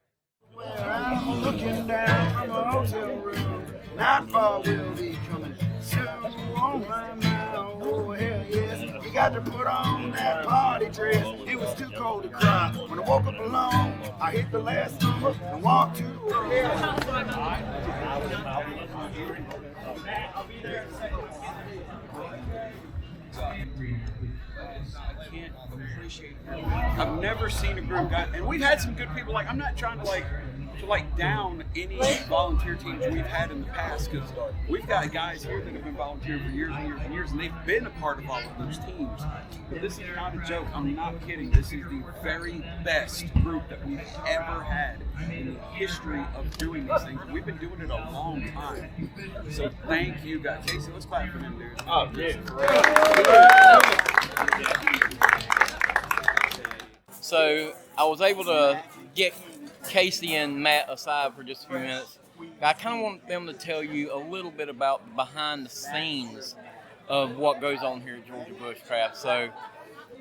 Well, I'm looking down from a hotel room. Not far will be coming soon. On my mind, oh hell yes. You got to put on that party dress. It was too cold to cry. When I woke up alone, I hit the last number and walked to the room. I can't appreciate it. I've never seen a group, and we've had some good people. Like, I'm not trying to down any volunteer teams we've had in the past, because we've got guys here that have been volunteering for years and years and years, and they've been a part of all of those teams. But this is not a joke. I'm not kidding. This is the very best group that we've ever had in the history of doing these things. We've been doing it a long time. So thank you guys. Casey, let's clap for them, dude. Oh, yeah. So I was able to get Casey and Matt aside for just a few minutes. I kind of want them to tell you a little bit about behind the scenes of what goes on here at Georgia Bushcraft. So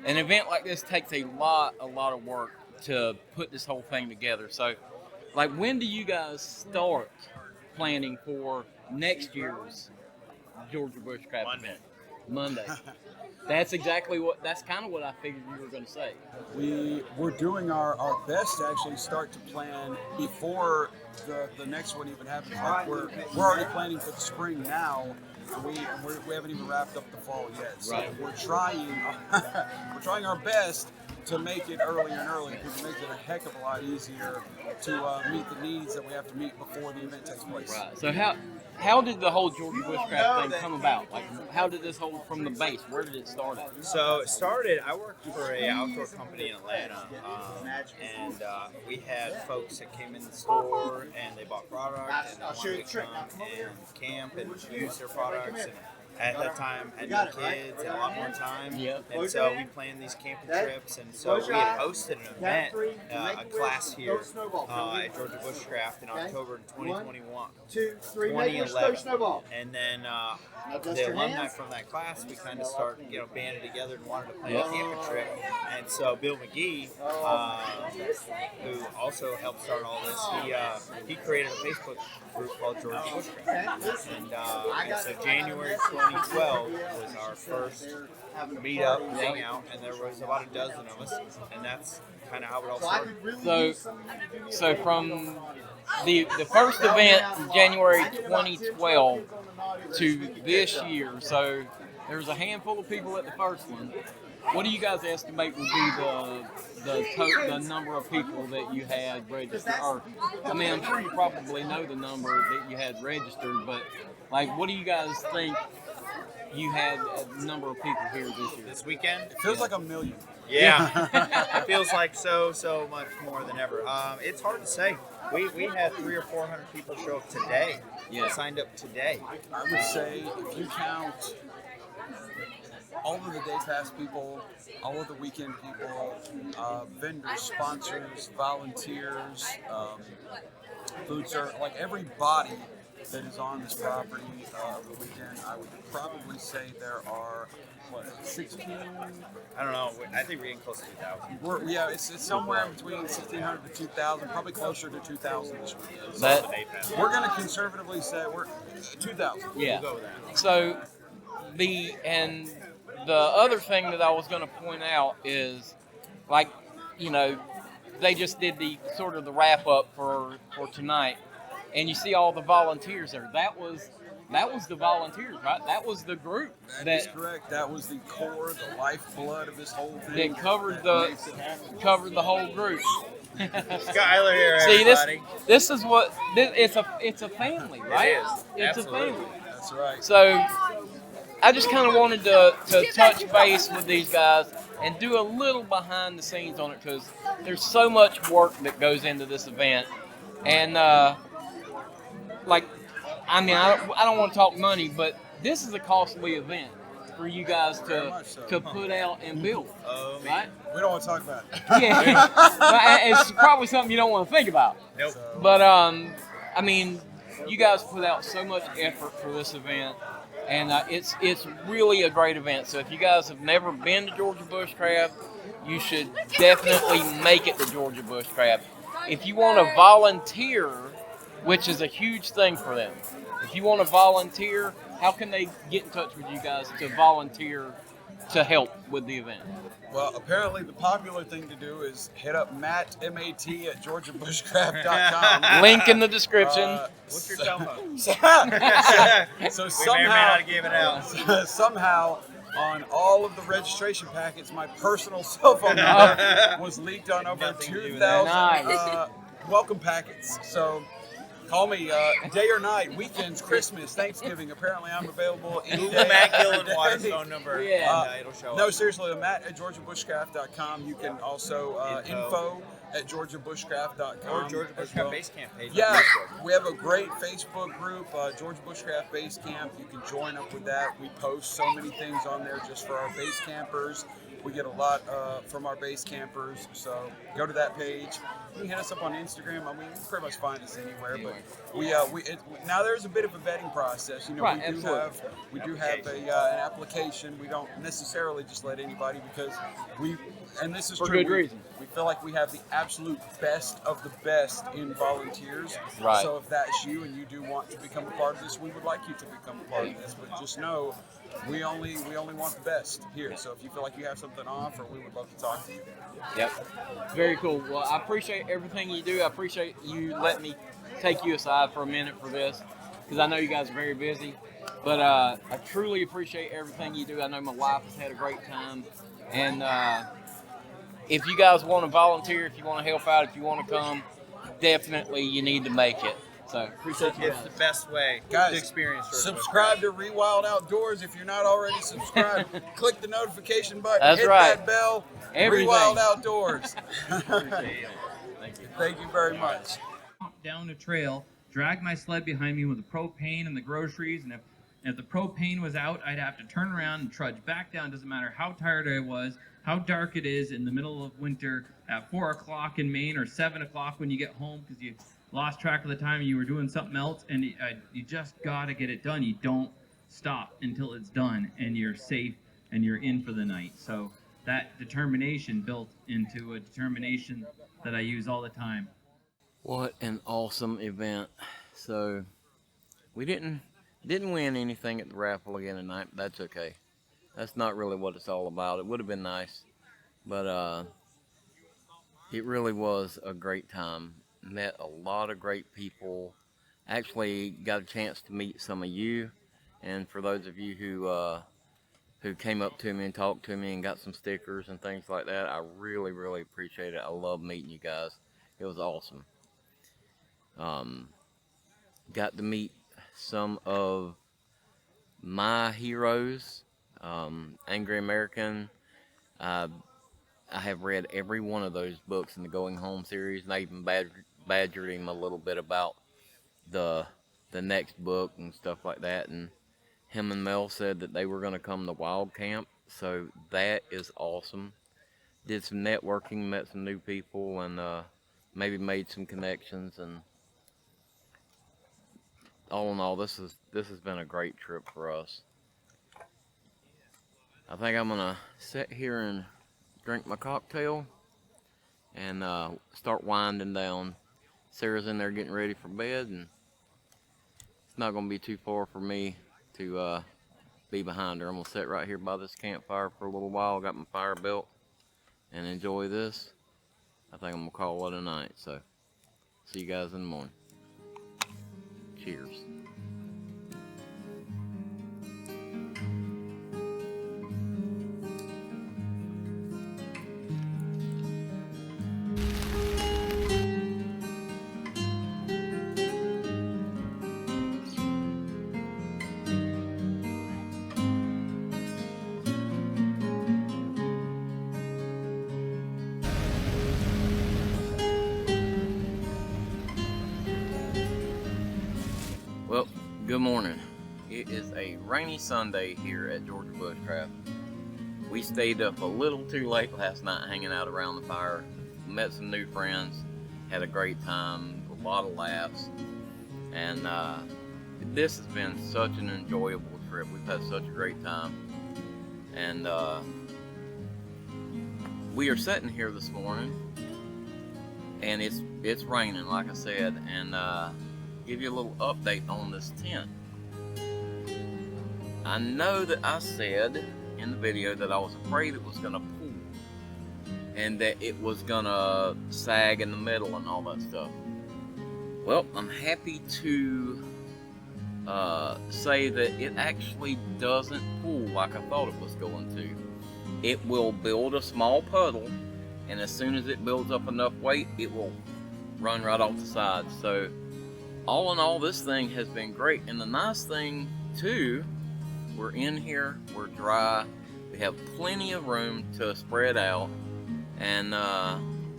an event like this takes a lot of work to put this whole thing together. So like, when do you guys start planning for next year's Georgia Bushcraft event? Monday. That's kind of what I figured you were going to say. We're doing our best to actually start to plan before the next one even happens. Like, we're already planning for the spring now. We haven't even wrapped up the fall yet. So we're trying our best to make it earlier and earlier because it makes it a heck of a lot easier to meet the needs that we have to meet before the event takes place. Right. So how did the whole Georgia Bushcraft thing come about? Like, how did this whole from the base? Where did it start at? So it started. I worked for a outdoor company in Atlanta, and we had folks that came in the store and they bought product and they wanted to come and camp and use their products. And at that time, had no kids and a lot more time, and so we planned these camping trips. And so we had hosted an event, a class here at Georgia Bushcraft in October 2021, 2011, and then the alumni from that class, we kind of started, banded together and wanted to plan a camping trip. And so Bill McGee, who also helped start all this, he created a Facebook group called Georgia Bushcraft, and so January 2012 was our first meetup, hangout, and there was about a dozen of us, and that's kind of how it all started. So from the first event in January 2012 to this year, so there was a handful of people at the first one. What do you guys estimate would be the number of people that you had registered? Or, I mean, I'm sure you probably know the number that you had registered, but like, what do you guys think you had a number of people here this year? This weekend? It feels like 1 million. Yeah, it feels like so much more than ever. It's hard to say. We had 300 or 400 people show up today. Signed up today. I would say if you count all of the day pass people, all of the weekend people, vendors, sponsors, volunteers, food service, like everybody that is on this property over the weekend, I would probably say there are, 16? I don't know. I think we're getting close to 2,000. Yeah, it's somewhere between 1,600 to 2,000, probably closer to 2,000 this weekend. We're going to conservatively say we're 2,000. Yeah. We'll go with that. So the other thing that I was going to point out is, like, they just did the sort of the wrap up for tonight, and you see all the volunteers there. That was the volunteers, right? That was the group. That is correct. That was the core, the lifeblood of this whole thing. That covered the whole group. Skylar here, see, everybody. this is what it's a family, right? It is. It's Absolutely. a family. That's right. So I just kind of wanted to touch base with these guys and do a little behind the scenes on it, because there's so much work that goes into this event. And I don't want to talk money, but this is a costly event for you guys to put out and build, right? We don't want to talk about it. Yeah, it's probably something you don't want to think about. Nope. But you guys put out so much effort for this event, and it's really a great event. So if you guys have never been to Georgia Bushcraft, you should definitely make it to Georgia Bushcraft. If you want to volunteer, which is a huge thing for them, if you want to volunteer, how can they get in touch with you guys to volunteer to help with the event? Well, apparently the popular thing to do is hit up Matt, M-A-T, at GeorgiaBushcraft.com. Link in the description. What's your telephone? So We may or may not give it out. Somehow, on all of the registration packets, my personal cell phone number was leaked on over 2,000 welcome packets. So call me day or night, weekends, Christmas, Thanksgiving. Apparently, I'm available any day. Matt Gillenwater's phone number, and it'll show up. No, seriously, Matt at GeorgiaBushcraft.com. You can also info at GeorgiaBushcraft.com. Or Georgia Bushcraft Base Camp page. Yeah, we have a great Facebook group, Georgia Bushcraft Base Camp. You can join up with that. We post so many things on there just for our base campers. We get a lot from our base campers, so go to that page. You can hit us up on Instagram. I mean, you can pretty much find us anywhere. But now there's a bit of a vetting process. Right, we do have an application. We don't necessarily just let anybody, because and this is for true. good reason. We feel like we have the absolute best of the best in volunteers. Right. So if that's you and you do want to become a part of this, we would like you to become a part of this. But just know, we only want the best here. So if you feel like you have something to offer, we would love to talk to you. Yep. Very cool. Well, I appreciate everything you do. I appreciate you letting me take you aside for a minute for this, because I know you guys are very busy. But I truly appreciate everything you do. I know my wife has had a great time. And if you guys want to volunteer, if you want to help out, if you want to come, definitely you need to make it. So appreciate you. It's the best way Guys, to experience Georgia subscribe to Rewild Outdoors if you're not already subscribed. Click the notification button. That's hit right. that bell. Everything. Rewild Outdoors. Thank you. Thank you very much. Down the trail, drag my sled behind me with the propane and the groceries, and if the propane was out, I'd have to turn around and trudge back down. Doesn't matter how tired I was, how dark it is in the middle of winter at 4 o'clock in Maine, or 7 o'clock when you get home because you lost track of the time and you were doing something else, and you just gotta get it done. You don't stop until it's done and you're safe and you're in for the night. So that determination built into a determination that I use all the time. What an awesome event. So we didn't win anything at the raffle again tonight, but that's okay. That's not really what it's all about. It would have been nice, but it really was a great time. Met a lot of great people. Actually got a chance to meet some of you, and for those of you who came up to me and talked to me and got some stickers and things like that, I really, really appreciate it. I love meeting you guys. It was awesome. Got to meet some of my heroes. Angry American. I have read every one of those books in the Going Home series, and I even badgered him a little bit about the next book and stuff like that. And him and Mel said that they were going to come to Wild Camp, so that is awesome. Did some networking, met some new people, and maybe made some connections. And all in all, this has been a great trip for us. I think I'm gonna sit here and drink my cocktail and start winding down. Sarah's in there getting ready for bed, and it's not gonna be too far for me to be behind her. I'm gonna sit right here by this campfire for a little while. Got my fire built and enjoy this. I think I'm gonna call it a night. So see you guys in the morning. Cheers. Well, good morning. It is a rainy Sunday here at Georgia Bushcraft. We stayed up a little too late last night hanging out around the fire. Met some new friends, had a great time, a lot of laughs, and this has been such an enjoyable trip. We've had such a great time, and we are sitting here this morning, and it's raining, like I said, and give you a little update on this tent. I know that I said in the video that I was afraid it was gonna pull and that it was gonna sag in the middle and all that stuff. Well, I'm happy to say that it actually doesn't pull like I thought it was going to. It will build a small puddle, and as soon as it builds up enough weight, it will run right off the side. So all in all, this thing has been great. And the nice thing too, we're in here, we're dry, we have plenty of room to spread out, and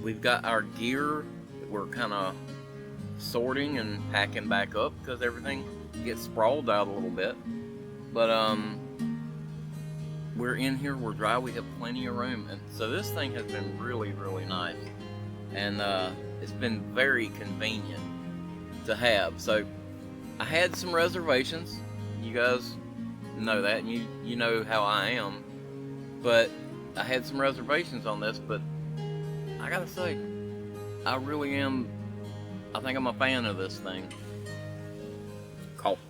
we've got our gear that we're kind of sorting and packing back up because everything gets sprawled out a little bit. But we're in here, we're dry, we have plenty of room, and so this thing has been really, really nice, and it's been very convenient to have. So I had some reservations. You guys know that, and you know how I am. But I had some reservations on this, but I gotta say, I really am. I think I'm a fan of this thing. Coffee.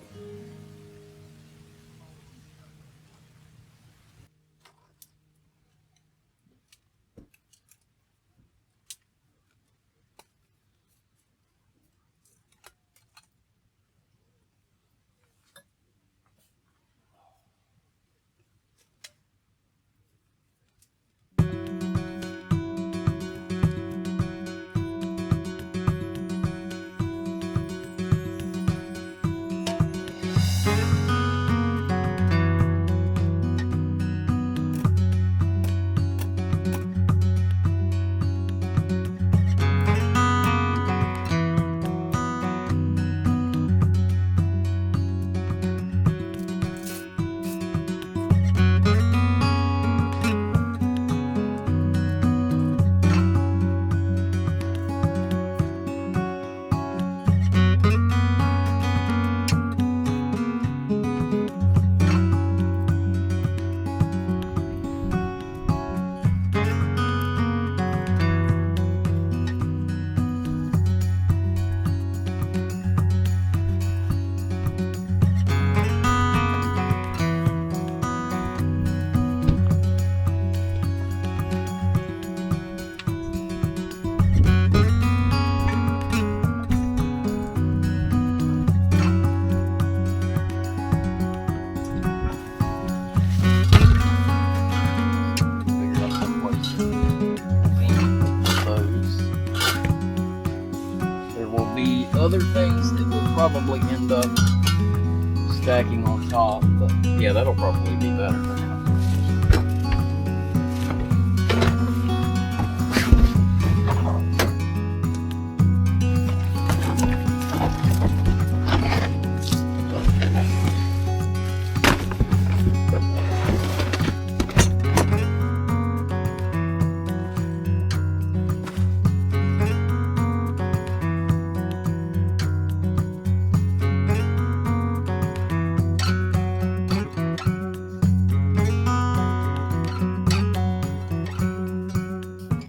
things, it will probably end up stacking on top, but yeah, that'll probably be better.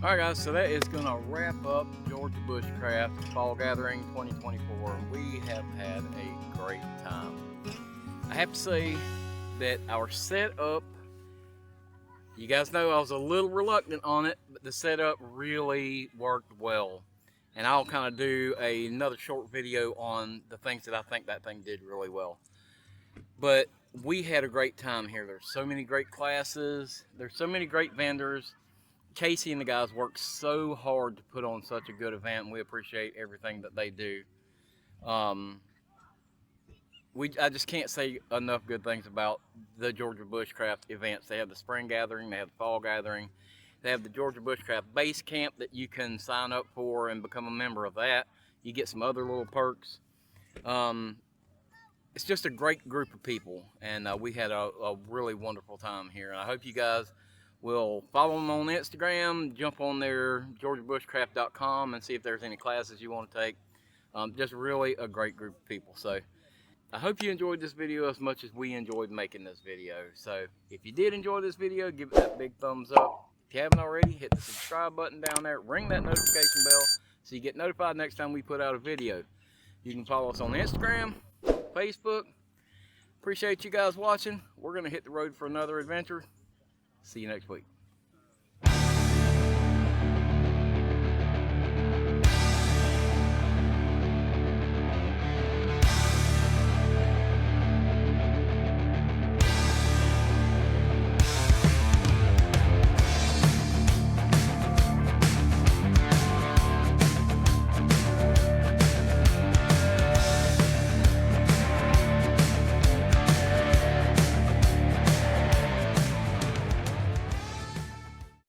Alright guys, so that is going to wrap up Georgia Bushcraft Fall Gathering 2024. We have had a great time. I have to say that our setup, you guys know I was a little reluctant on it, but the setup really worked well. And I'll kind of do another short video on the things that I think that thing did really well. But we had a great time here. There's so many great classes. There's so many great vendors. Casey and the guys work so hard to put on such a good event, and we appreciate everything that they do. I just can't say enough good things about the Georgia Bushcraft events. They have the spring gathering, they have the fall gathering, they have the Georgia Bushcraft base camp that you can sign up for and become a member of that. You get some other little perks. It's just a great group of people, and we had a really wonderful time here. And I hope you guys will follow them on Instagram, jump on their georgiabushcraft.com and see if there's any classes you want to take. Just really a great group of people. So I hope you enjoyed this video as much as we enjoyed making this video. So if you did enjoy this video, give it that big thumbs up. If you haven't already, hit the subscribe button down there, ring that notification bell so you get notified next time we put out a video. You can follow us on Instagram, Facebook. Appreciate you guys watching. We're going to hit the road for another adventure. See you next week.